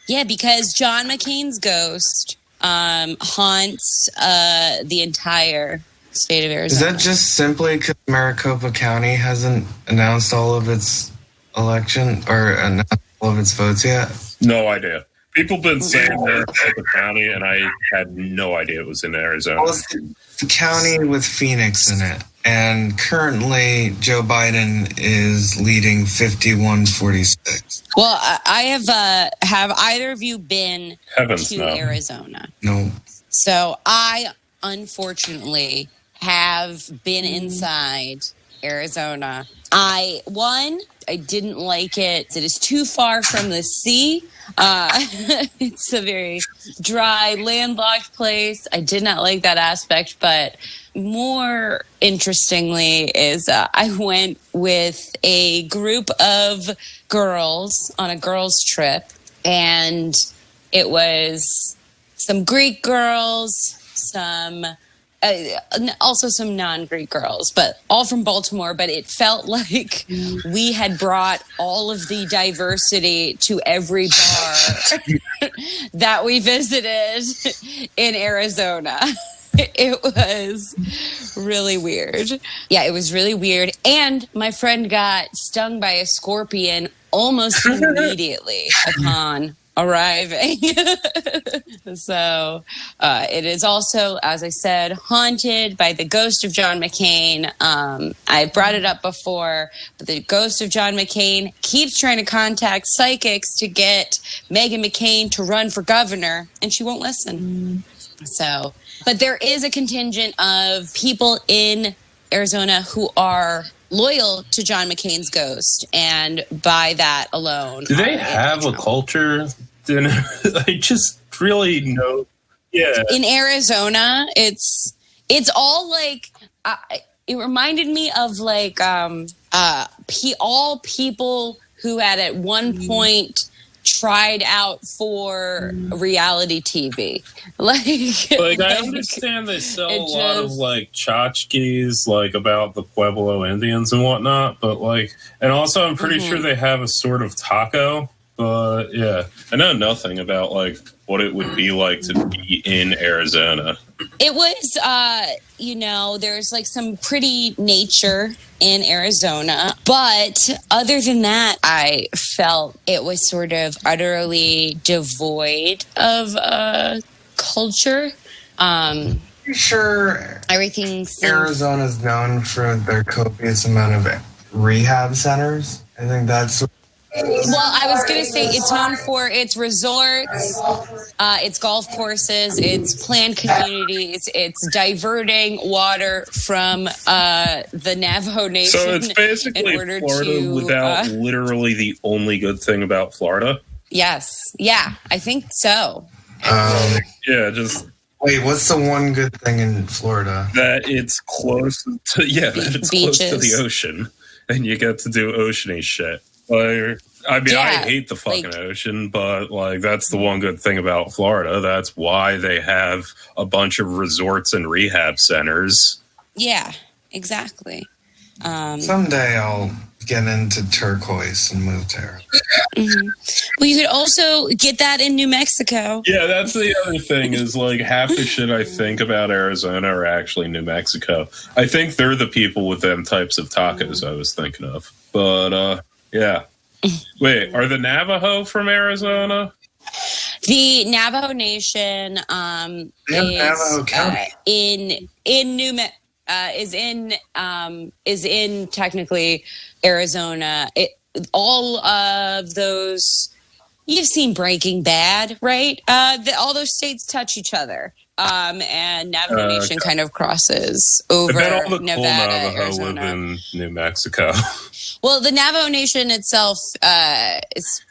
S3: Yeah, because John McCain's ghost haunts the entire state of Arizona.
S5: Is that just simply because Maricopa County hasn't announced all of its election or announced all of its votes yet?
S4: No idea. People been saying Maricopa County, and I had no idea it was in Arizona.
S5: Well, it's the county with Phoenix in it. And currently, Joe Biden is leading 51-46.
S3: Well, I have either of you been to Arizona?
S5: No.
S3: So I, unfortunately, have been inside Arizona. I didn't like it. It is too far from the sea. It's a very dry, landlocked place. I did not like that aspect, but more interestingly is I went with a group of girls on a girls' trip, and it was some Greek girls, some also some non-Greek girls, but all from Baltimore. But it felt like we had brought all of the diversity to every bar that we visited in Arizona. It was really weird. Yeah, it was really weird. And my friend got stung by a scorpion almost immediately upon arriving. So it is also, as I said, haunted by the ghost of John McCain. I brought it up before, but the ghost of John McCain keeps trying to contact psychics to get Meghan McCain to run for governor, and she won't listen. So, but there is a contingent of people in Arizona who are loyal to John McCain's ghost, and by that alone,
S4: do they have a culture? I just really know. Yeah,
S3: in Arizona, it's all like it reminded me of like all people who had at one point tried out for reality TV. Like
S4: I understand they sell a lot of like tchotchkes, like about the Pueblo Indians and whatnot, but like, and also I'm pretty sure they have a sort of taco. But yeah, I know nothing about like what it would be like to be in Arizona.
S3: It was, there's like some pretty nature in Arizona. But other than that, I felt it was sort of utterly devoid of culture.
S5: Pretty sure
S3: everything
S5: Arizona's known for their copious amount of rehab centers. I think that's...
S3: Well, I was going to say it's known for its resorts, its golf courses, its planned communities, it's diverting water from the Navajo Nation.
S4: So it's basically Florida without literally the only good thing about Florida?
S3: Yes. Yeah, I think so.
S4: Yeah, just...
S5: Wait, what's the one good thing in Florida?
S4: That it's close to... Yeah, that it's
S3: beaches.
S4: Close to the ocean, and you get to do oceany shit. Like, I mean, I hate the fucking ocean, but like that's the one good thing about Florida. That's why they have a bunch of resorts and rehab centers.
S3: Yeah, exactly.
S5: Someday I'll get into turquoise and move to Arizona.
S3: Mm-hmm. Well, you could also get that in New Mexico.
S4: Yeah, that's the other thing is like half the shit I think about Arizona are actually New Mexico. I think they're the people with them types of tacos I was thinking of. But, yeah. Wait, are the Navajo from Arizona?
S3: The Navajo Nation is
S5: Navajo County.
S3: is in technically Arizona. All of those, you've seen Breaking Bad, right? All those states touch each other. And Navajo Nation kind of crosses over
S4: I bet all the
S3: Nevada,
S4: cool Navajo
S3: Arizona.
S4: live in New Mexico.
S3: Well, the Navajo Nation itself is,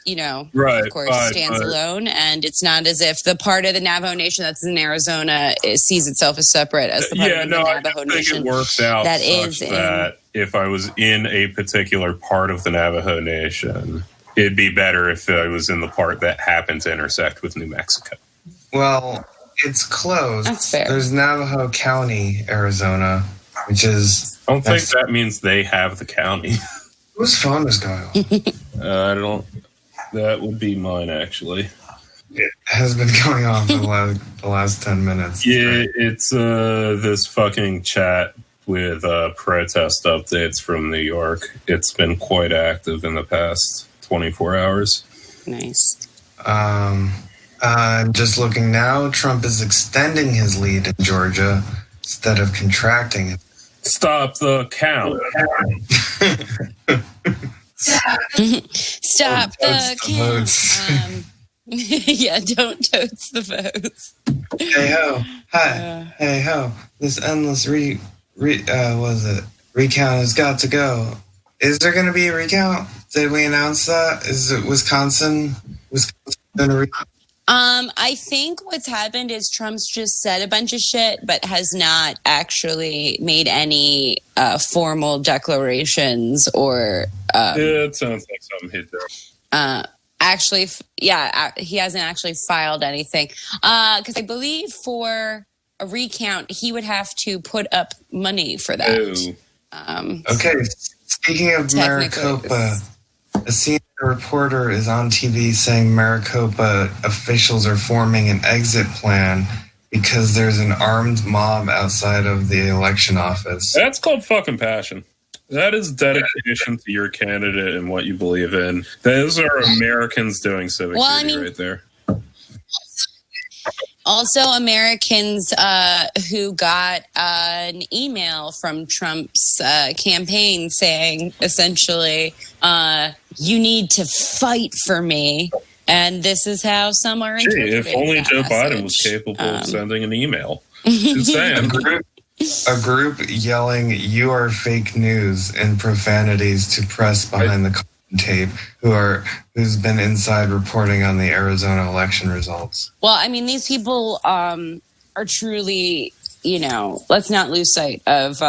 S4: right,
S3: of course, stands alone. And it's not as if the part of the Navajo Nation that's in Arizona sees itself as separate as the part of the Navajo Nation.
S4: I think it works out
S3: that
S4: such that if I was in a particular part of the Navajo Nation, it'd be better if I was in the part that happened to intersect with New Mexico.
S5: Well, it's close.
S3: That's fair.
S5: There's Navajo County, Arizona, which is...
S4: I don't think that means they have the county.
S5: Whose phone is going on?
S4: I don't... That would be mine, actually.
S5: It has been going on for the last 10 minutes.
S4: Yeah, right? It's this fucking chat with protest updates from New York. It's been quite active in the past 24 hours.
S3: Nice.
S5: I'm just looking now. Trump is extending his lead in Georgia instead of contracting it.
S4: Stop the count.
S3: Stop the count. Yeah, don't totes the votes.
S5: Hey ho, hi, hey ho. This endless recount has got to go. Is there going to be a recount? Did we announce that? Is it Wisconsin going to recount?
S3: I think what's happened is Trump's just said a bunch of shit, but has not actually made any formal declarations or.
S4: Yeah, it sounds like something he'd do.
S3: He hasn't actually filed anything. Because I believe for a recount, he would have to put up money for that.
S4: Ooh.
S5: Okay, speaking of Maricopa, a CNN reporter is on TV saying Maricopa officials are forming an exit plan because there's an armed mob outside of the election office.
S4: That's called fucking passion. That is dedication to your candidate and what you believe in. Those are Americans doing civic duty right there.
S3: Also, Americans who got an email from Trump's campaign saying, essentially, you need to fight for me. And this is how some are interpreting
S4: if only
S3: that
S4: Joe
S3: message.
S4: Biden was capable of sending an email. Insane.
S5: A group yelling, "You are fake news," in profanities to press behind the Commie tape, who's been inside reporting on the Arizona election results.
S3: Well, I mean, these people are truly, let's not lose sight of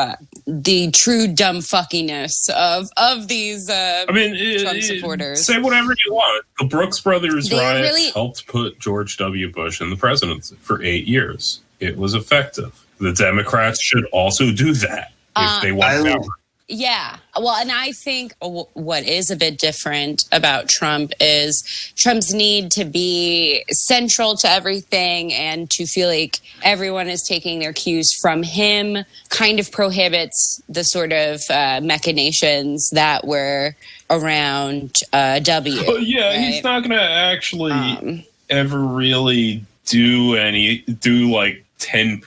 S3: the true dumb fuckiness of these Trump supporters.
S4: Say whatever you want. The Brooks Brothers riot helped put George W. Bush in the presidency for 8 years. It was effective. The Democrats should also do that if they want power.
S3: Yeah. Well, and I think what is a bit different about Trump is Trump's need to be central to everything and to feel like everyone is taking their cues from him kind of prohibits the sort of machinations that were around W.
S4: Well, yeah,
S3: right?
S4: he's not going to actually ever really do like 10%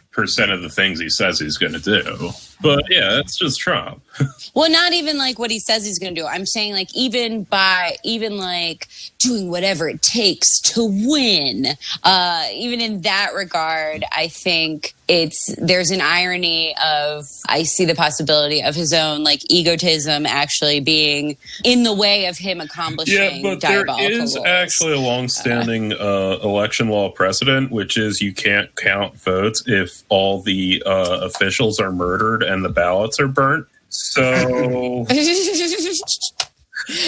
S4: of the things he says he's going to do. But yeah, that's just Trump.
S3: Well, not even like what he says he's going to do. I'm saying like even doing whatever it takes to win. Even in that regard, I think there's an irony of, I see the possibility of his own like egotism actually being in the way of him accomplishing diabolical
S4: there is
S3: goals.
S4: actually a long-standing election law precedent, which is you can't count votes if all the officials are murdered and the ballots are burnt. So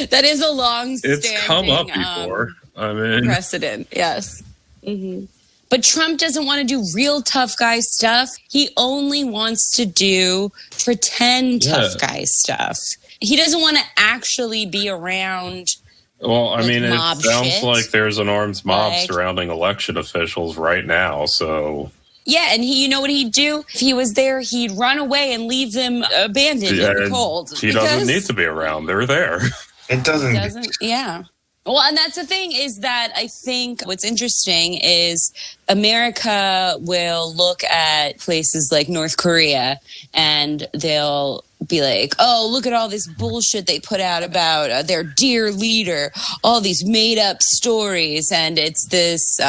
S3: that is a long-standing
S4: it's come up before.
S3: Precedent, yes. Mm-hmm. But Trump doesn't want to do real tough guy stuff. He only wants to do pretend tough guy stuff. He doesn't want to actually be around.
S4: Well, I mean, it sounds
S3: shit.
S4: like there's an armed mob surrounding election officials right now, so...
S3: Yeah, and you know what he'd do? If he was there, he'd run away and leave them abandoned in the cold.
S4: He doesn't need to be around. They're there.
S5: It doesn't.
S3: Yeah. Well, and that's the thing is that I think what's interesting is America will look at places like North Korea and they'll be like, oh, look at all this bullshit they put out about their dear leader, all these made up stories. And it's this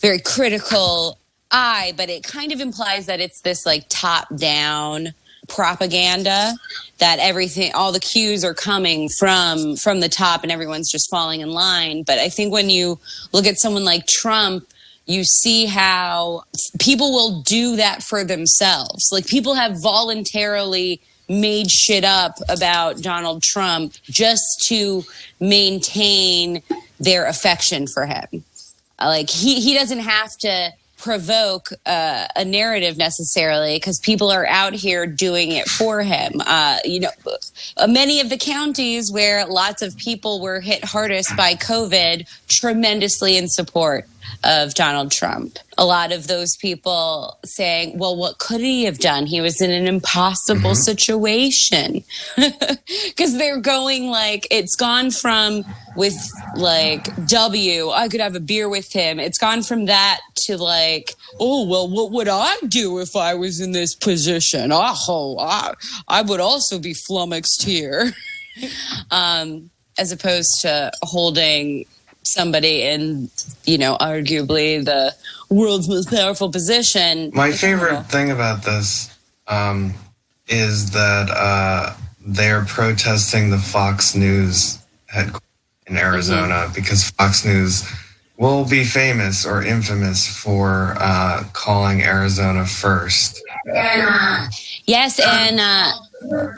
S3: very critical eye, but it kind of implies that it's this like top down propaganda, that everything, all the cues are coming from the top and everyone's just falling in line. But I think when you look at someone like Trump, you see how people will do that for themselves. Like people have voluntarily made shit up about Donald Trump just to maintain their affection for him. Like he doesn't have to provoke a narrative necessarily because people are out here doing it for him. Many of the counties where lots of people were hit hardest by COVID, tremendously in support of Donald Trump. A lot of those people saying, well, what could he have done? He was in an impossible situation. Because they're going like, it's gone from with like I could have a beer with him. It's gone from that to like, oh, well, what would I do if I was in this position? I would also be flummoxed here. As opposed to holding somebody in, arguably the world's most powerful position.
S5: My favorite thing about this is that they're protesting the Fox News headquarters in Arizona because Fox News will be famous or infamous for calling Arizona first.
S3: Yes, and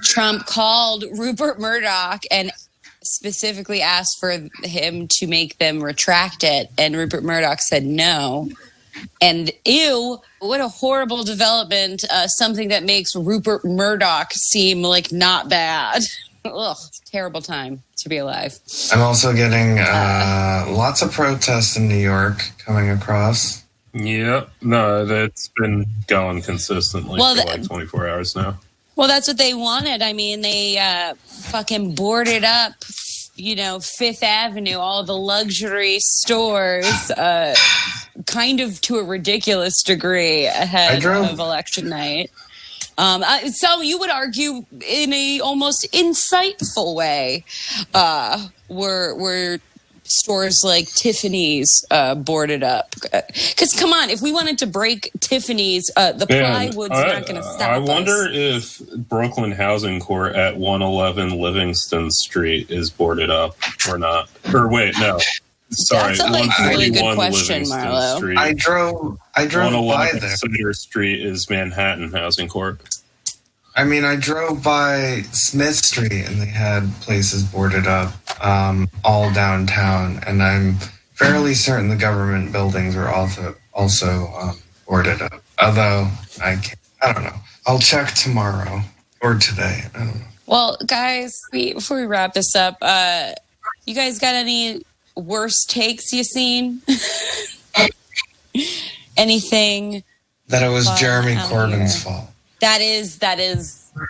S3: Trump called Rupert Murdoch and specifically asked for him to make them retract it, and Rupert Murdoch said no. And ew, what a horrible development. Something that makes Rupert Murdoch seem like not bad. Ugh, terrible time to be alive.
S5: I'm also getting lots of protests in New York coming across.
S4: Yeah, no, that's been going consistently
S3: Well,
S4: for like 24 hours now.
S3: Well, that's what they wanted. I mean, they fucking boarded up, Fifth Avenue, all the luxury stores, kind of to a ridiculous degree ahead of election night. So you would argue in a almost insightful way, were stores like Tiffany's boarded up. Because come on, if we wanted to break Tiffany's, the plywood's not going to stop
S4: I wonder
S3: us.
S4: if Brooklyn Housing Court at 111 Livingston Street is boarded up or not. Or wait, no. Sorry,
S3: That's a really good question,
S4: Livingston
S3: Marlo.
S4: Street.
S5: I drove by
S4: 111
S5: there.
S4: Center Street is Manhattan Housing Court.
S5: I mean, I drove by Smith Street and they had places boarded up all downtown, and I'm fairly certain the government buildings were also boarded up. Although I don't know. I'll check tomorrow or today. I don't know.
S3: Well, guys, before we wrap this up, you guys got any worst takes you seen? Anything
S5: That it was Jeremy
S3: out
S5: Corbyn's
S3: here?
S5: fault.
S3: That is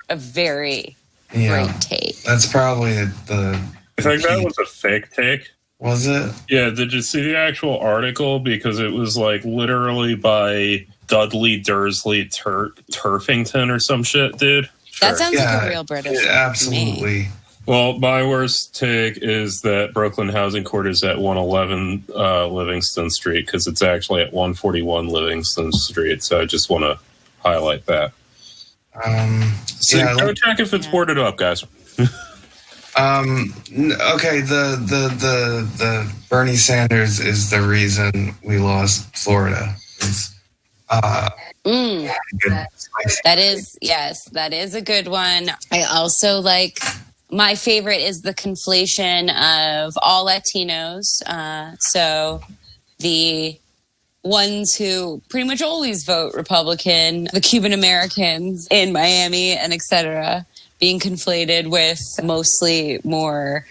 S3: a very great take.
S5: That's probably the
S4: I think that was a fake take.
S5: Was it?
S4: Yeah, did you see the actual article? Because it was like literally by Dudley Dursley Turfington or some shit, dude.
S3: That sounds like a real British.
S5: Absolutely.
S4: Well, my worst take is that Brooklyn Housing Court is at 111 Livingston Street because it's actually at 141 Livingston Street. So I just want to highlight that. Go check if it's boarded up, guys.
S5: Okay, the Bernie Sanders is the reason we lost Florida.
S3: That is a good one. I also like, my favorite is the conflation of all Latinos. So the ones who pretty much always vote Republican, the Cuban Americans in Miami and etc., being conflated with mostly more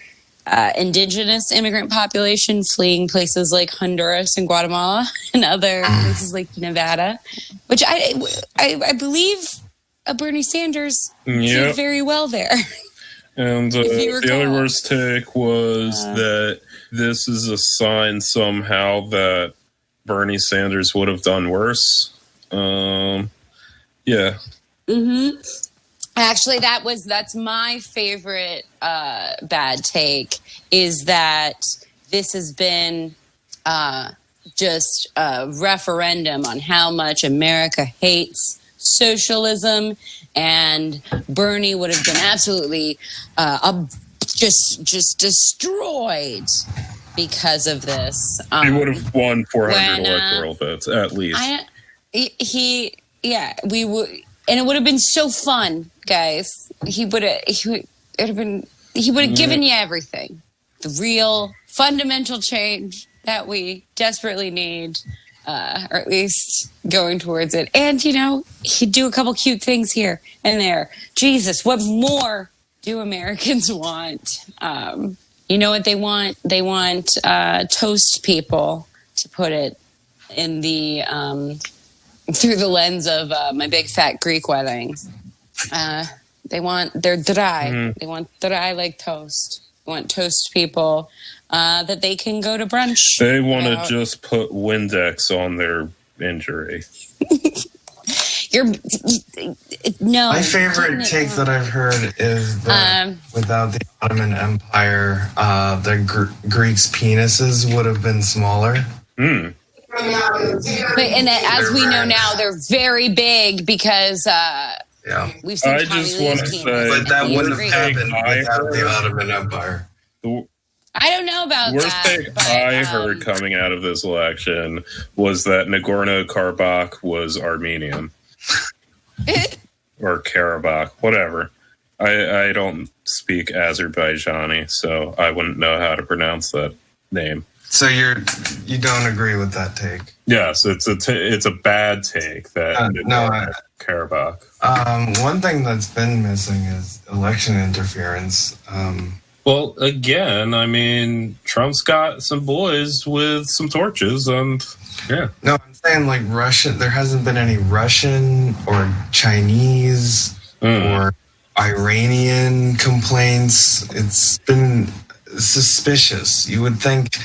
S3: indigenous immigrant population fleeing places like Honduras and Guatemala and other places like Nevada, which I believe Bernie Sanders did very well there.
S4: And the other worst take was that this is a sign somehow that Bernie Sanders would have done worse. Yeah.
S3: Mm-hmm. Actually, that's my favorite bad take, is that this has been just a referendum on how much America hates socialism, and Bernie would have been absolutely just destroyed because of this.
S4: He would have won 400 electoral votes at least.
S3: We would. And it would have been so fun, guys. He would have given you everything. The real fundamental change that we desperately need, or at least going towards it. And, he'd do a couple cute things here and there. Jesus, what more do Americans want? You know what they want? They want toast people, to put it in the... through the lens of my big fat Greek wedding. They're dry.
S4: Mm-hmm.
S3: They want dry like toast. They want toast people that they can go to brunch.
S4: They want to just put Windex on their injury.
S5: My favorite take that I've heard is that without the Ottoman Empire, the Greeks' penises would have been smaller.
S3: And as we know now, they're very big because we've seen
S4: I just want to say,
S5: but that wouldn't have happened without the Ottoman Empire.
S3: I don't know about
S4: worst
S3: that.
S4: thing I heard coming out of this election was that Nagorno-Karabakh was Armenian. Or Karabakh, whatever. I don't speak Azerbaijani, so I wouldn't know how to pronounce that name.
S5: So you don't agree with that take?
S4: Yes, it's a bad take that
S5: no,
S4: I care about.
S5: One thing that's been missing is election interference.
S4: Well, again, I mean, Trump's got some boys with some torches, and yeah.
S5: No, I'm saying like Russian. There hasn't been any Russian or Chinese or Iranian complaints. It's been suspicious. You would think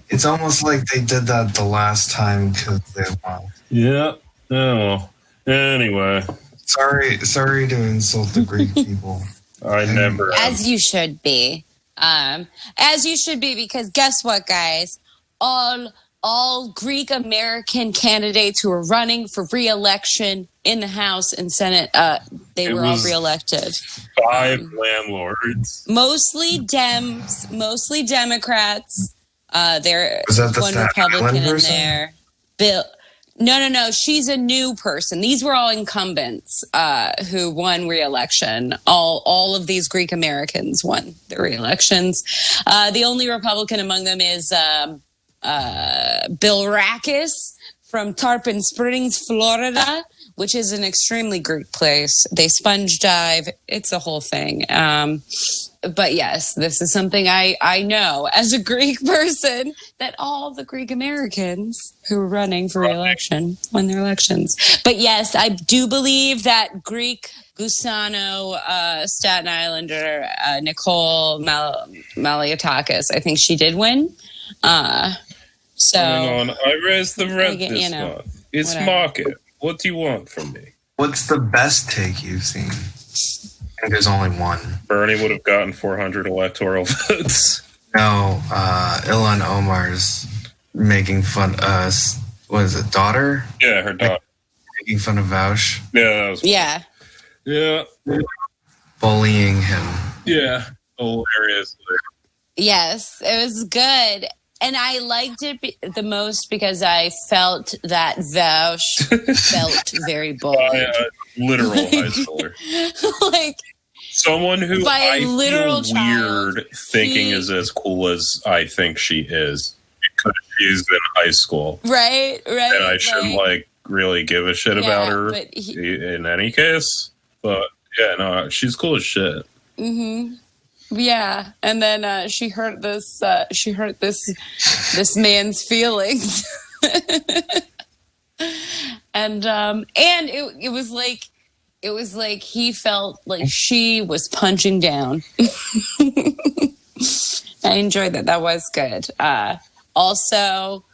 S5: it's almost like they did that the last time because they won.
S4: Yeah. Oh, well. Anyway.
S5: Sorry to insult the Greek people.
S4: I never.
S3: As you should be. As you should be, because guess what, guys? All Greek American candidates who are running for re-election in the House and Senate, they were all re-elected.
S4: 5 landlords.
S3: Mostly Dems, mostly Democrats. There
S5: Was that the
S3: one
S5: Staten
S3: Republican
S5: Island
S3: in
S5: person?
S3: there. Bill. No. She's a new person. These were all incumbents who won re-election. All of these Greek Americans won the re-elections. The only Republican among them is Bill Rakis from Tarpon Springs, Florida, which is an extremely Greek place. They sponge dive. It's a whole thing. But yes, this is something I know as a Greek person, that all the Greek Americans who are running for re-election won their elections. But yes, I do believe that Greek Gusano, Staten Islander, Nicole Maliatakis, I think she did win. So
S4: Hang on, I raised the rent this
S3: know,
S4: month. It's
S3: whatever.
S4: market. What do you want from me?
S5: What's the best take you've seen? I think there's only one.
S4: Bernie would have gotten 400 electoral votes.
S5: No, Ilhan Omar's making fun. What is it, daughter?
S4: Yeah, her daughter.
S5: Making fun of Vaush.
S4: Yeah, that was.
S3: Yeah.
S4: Yeah.
S5: Bullying him.
S4: Yeah. Hilariously.
S3: Yes, it was good. And I liked it the most because I felt that Vaush felt very bold.
S4: By a literal high schooler.
S3: Like,
S4: someone who
S3: by a
S4: I
S3: literal
S4: feel
S3: child,
S4: weird thinking is as cool as I think she is because she's in high school.
S3: right.
S4: And I shouldn't really give a shit about her
S3: but
S4: in any case. But yeah, no, she's cool as shit.
S3: Mm-hmm. Yeah, and then she hurt this. She hurt this man's feelings, and it was like he felt like she was punching down. I enjoyed that. That was good. Also,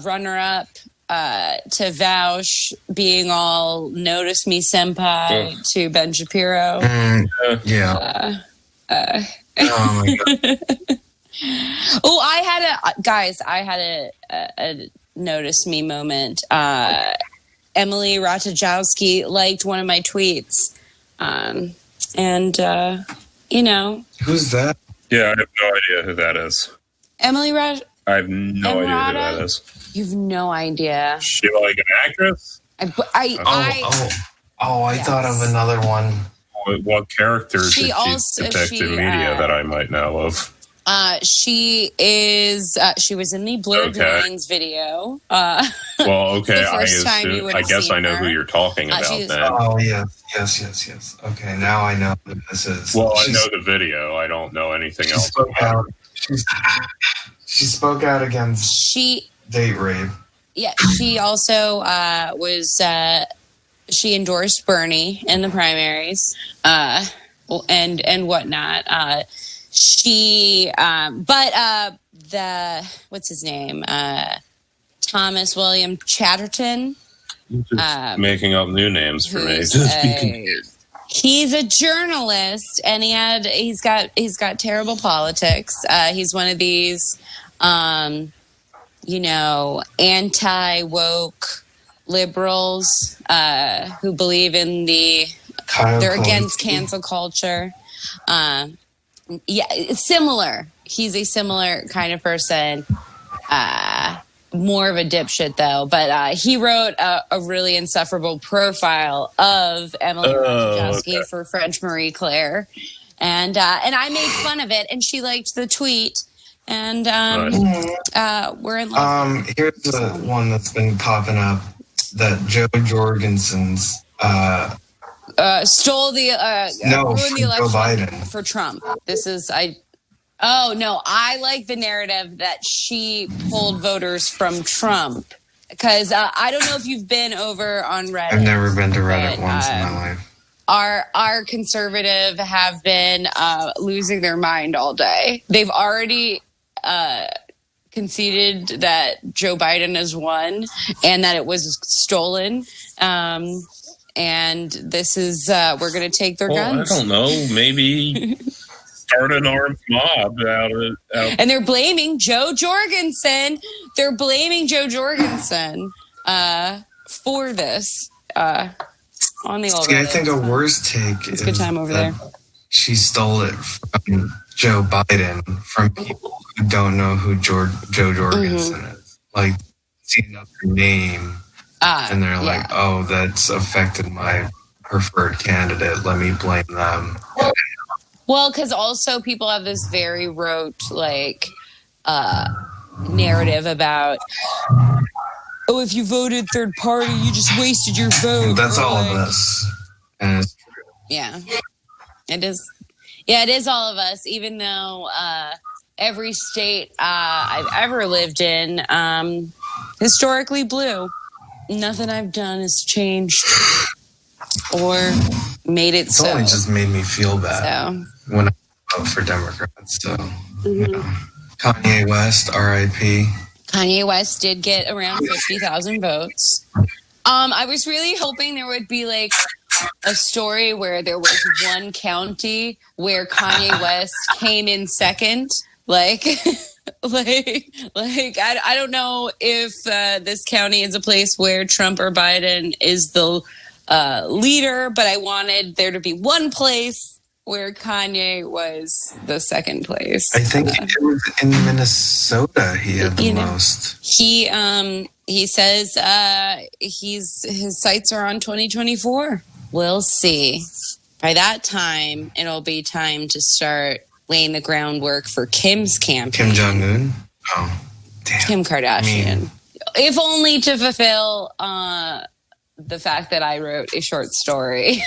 S3: runner up to Vaush being all "Notice Me, Senpai" to Ben Shapiro.
S5: Yeah. Oh my god.
S3: Oh, I had a notice me moment. Emily Ratajkowski liked one of my tweets.
S5: Who's that?
S4: Yeah, I have no idea who that is.
S3: Emily
S4: I have no idea who that is.
S3: You've no idea.
S4: Is she like an actress?
S5: I
S3: Yes.
S5: thought of another one.
S4: What characters
S3: She
S4: did
S3: also-
S4: she depict in media that I might know of?
S3: She was in the Blurred Lines video.
S4: Well, okay,
S3: the first time you would
S4: I
S3: have
S4: guess
S3: seen
S4: I know
S3: her.
S4: who you're talking about
S3: she's-
S4: then.
S5: Oh, yes. Okay, now I know who this is.
S4: Well, I know the video. I don't know anything else.
S5: She spoke out against date rape.
S3: Yeah, she also was. She endorsed Bernie in the primaries, and whatnot. What's his name? Thomas William Chatterton.
S4: Just making up new names for me.
S3: He's a journalist, and he's got terrible politics. He's one of these, anti-woke liberals who believe in they're against cancel culture. It's similar. He's a similar kind of person. More of a dipshit though, but he wrote a really insufferable profile of Emily Ratajkowski for French Marie Claire, and I made fun of it, and she liked the tweet And we're in love.
S5: Here's the one that's been popping up that Joe Jorgensen's
S3: stole the ruined the
S5: Joe
S3: election
S5: Biden.
S3: for Trump. I like the narrative that she pulled voters from Trump, because I don't know if you've been over on Reddit.
S5: I've never been to Reddit once in my life.
S3: Our conservative have been losing their mind all day. They've already conceded that Joe Biden has won and that it was stolen. And this is, we're going to take their guns.
S6: I don't know. Maybe start an armed mob out.
S3: And they're blaming Joe Jorgensen. For this on the old
S5: See, I think a worse take is
S3: good time over there.
S5: She stole it from Joe Biden from people who don't know who Joe Jorgensen is. Like, seeing up her name. And they're like, oh, that's affected my preferred candidate. Let me blame them.
S3: Well, because also people have this very rote, narrative about, oh, if you voted third party, you just wasted your vote.
S5: That's all of us. And it's true.
S3: Yeah, it is. Yeah, it is all of us, even though every state I've ever lived in, historically blue. Nothing I've done has changed or made it
S5: It's only just made me feel bad when I vote for Democrats. So, you know. Kanye West, R.I.P.
S3: Kanye West did get around 50,000 votes. I was really hoping there would be a story where there was one county where Kanye West came in second. I don't know if this county is a place where Trump or Biden is the leader, but I wanted there to be one place where Kanye was the second place.
S5: I think it was in Minnesota he had the most.
S3: He says his sights are on 2024. We'll see. By that time, it'll be time to start laying the groundwork for Kim's campaign.
S5: Kim Jong-un? Oh, damn.
S3: Kim Kardashian. If only to fulfill the fact that I wrote a short story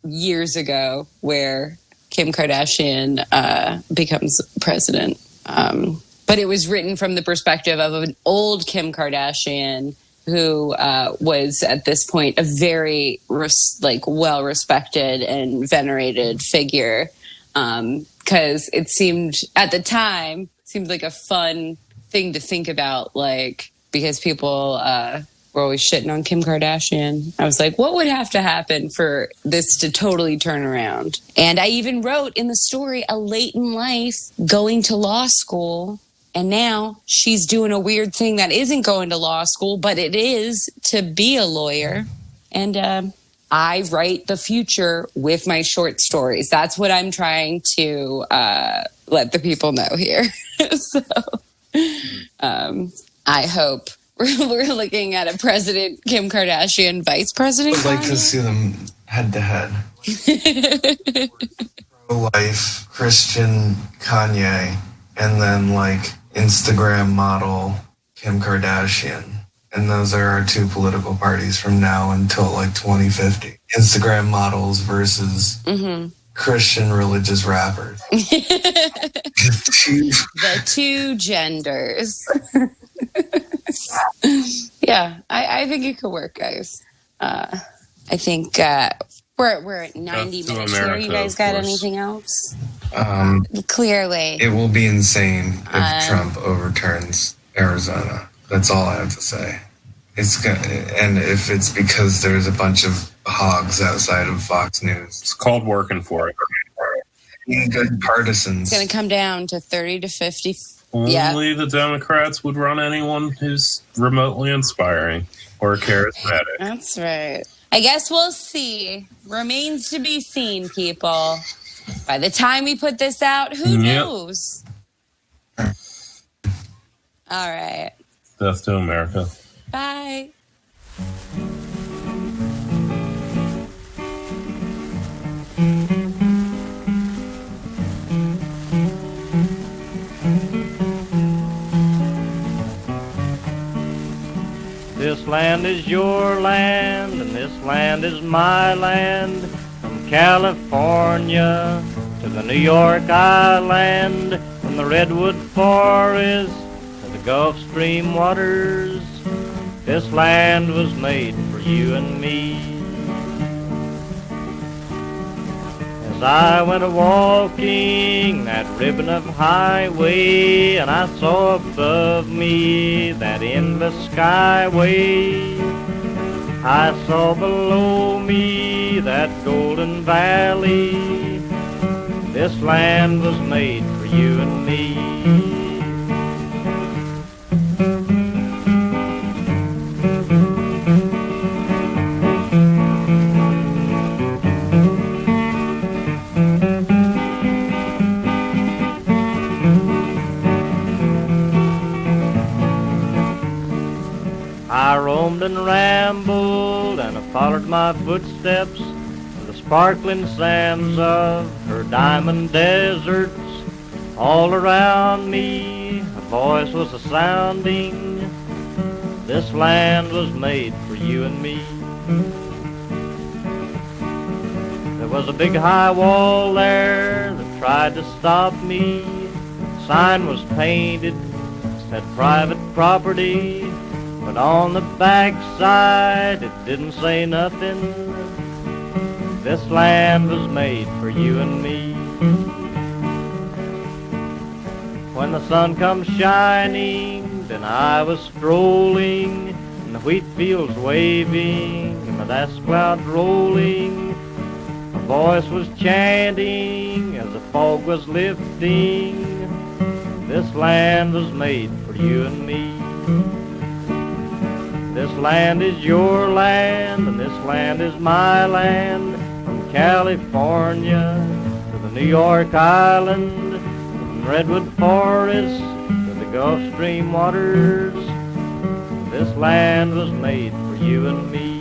S3: years ago where Kim Kardashian becomes president. But it was written from the perspective of an old Kim Kardashian who was at this point a very well-respected and venerated figure, because it seemed at the time like a fun thing to think about, because people were always shitting on Kim Kardashian. I was like, what would have to happen for this to totally turn around? And I even wrote in the story a late in life going to law school. And now she's doing a weird thing that isn't going to law school, but it is to be a lawyer. And I write the future with my short stories. That's what I'm trying to let the people know here. So I hope we're looking at a President Kim Kardashian, Vice President
S5: I would like
S3: Kanye.
S5: to see them head to head. Pro-life Christian Kanye, and then Instagram model Kim Kardashian. And those are our two political parties from now until 2050. Instagram models versus Christian religious rappers.
S3: The two genders. Yeah, I think it could work, guys. I think we're at 90 minutes here. You guys got anything else? Clearly.
S5: It will be insane if Trump overturns Arizona. That's all I have to say. And if it's because there's a bunch of hogs outside of Fox News.
S6: It's called working for it.
S5: Good partisans.
S3: It's going to come down to 30 to 50.
S6: Only the Democrats would run anyone who's remotely inspiring or charismatic.
S3: That's right. I guess we'll see. Remains to be seen, people. By the time we put this out, who knows? All right.
S6: Death to America.
S3: Bye.
S9: This land is your land, and this land is my land. From California to the New York Island, from the redwood forest to the Gulf Stream waters, this land was made for you and me. As I went a-walking that ribbon of highway, and I saw above me that endless skyway, I saw below me that golden valley. This land was made for you and me. I roamed and rambled, and I followed my footsteps to the sparkling sands of her diamond deserts. All around me a voice was a-sounding, this land was made for you and me. There was a big high wall there that tried to stop me. The sign was painted, said private property, but on the backside it didn't say nothing. This land was made for you and me. When the sun comes shining, then I was strolling, and the wheat fields waving, and the dust clouds rolling. A voice was chanting as the fog was lifting. This land was made for you and me. This land is your land, and this land is my land. From California to the New York Island, from redwood forests to the Gulf Stream waters, this land was made for you and me.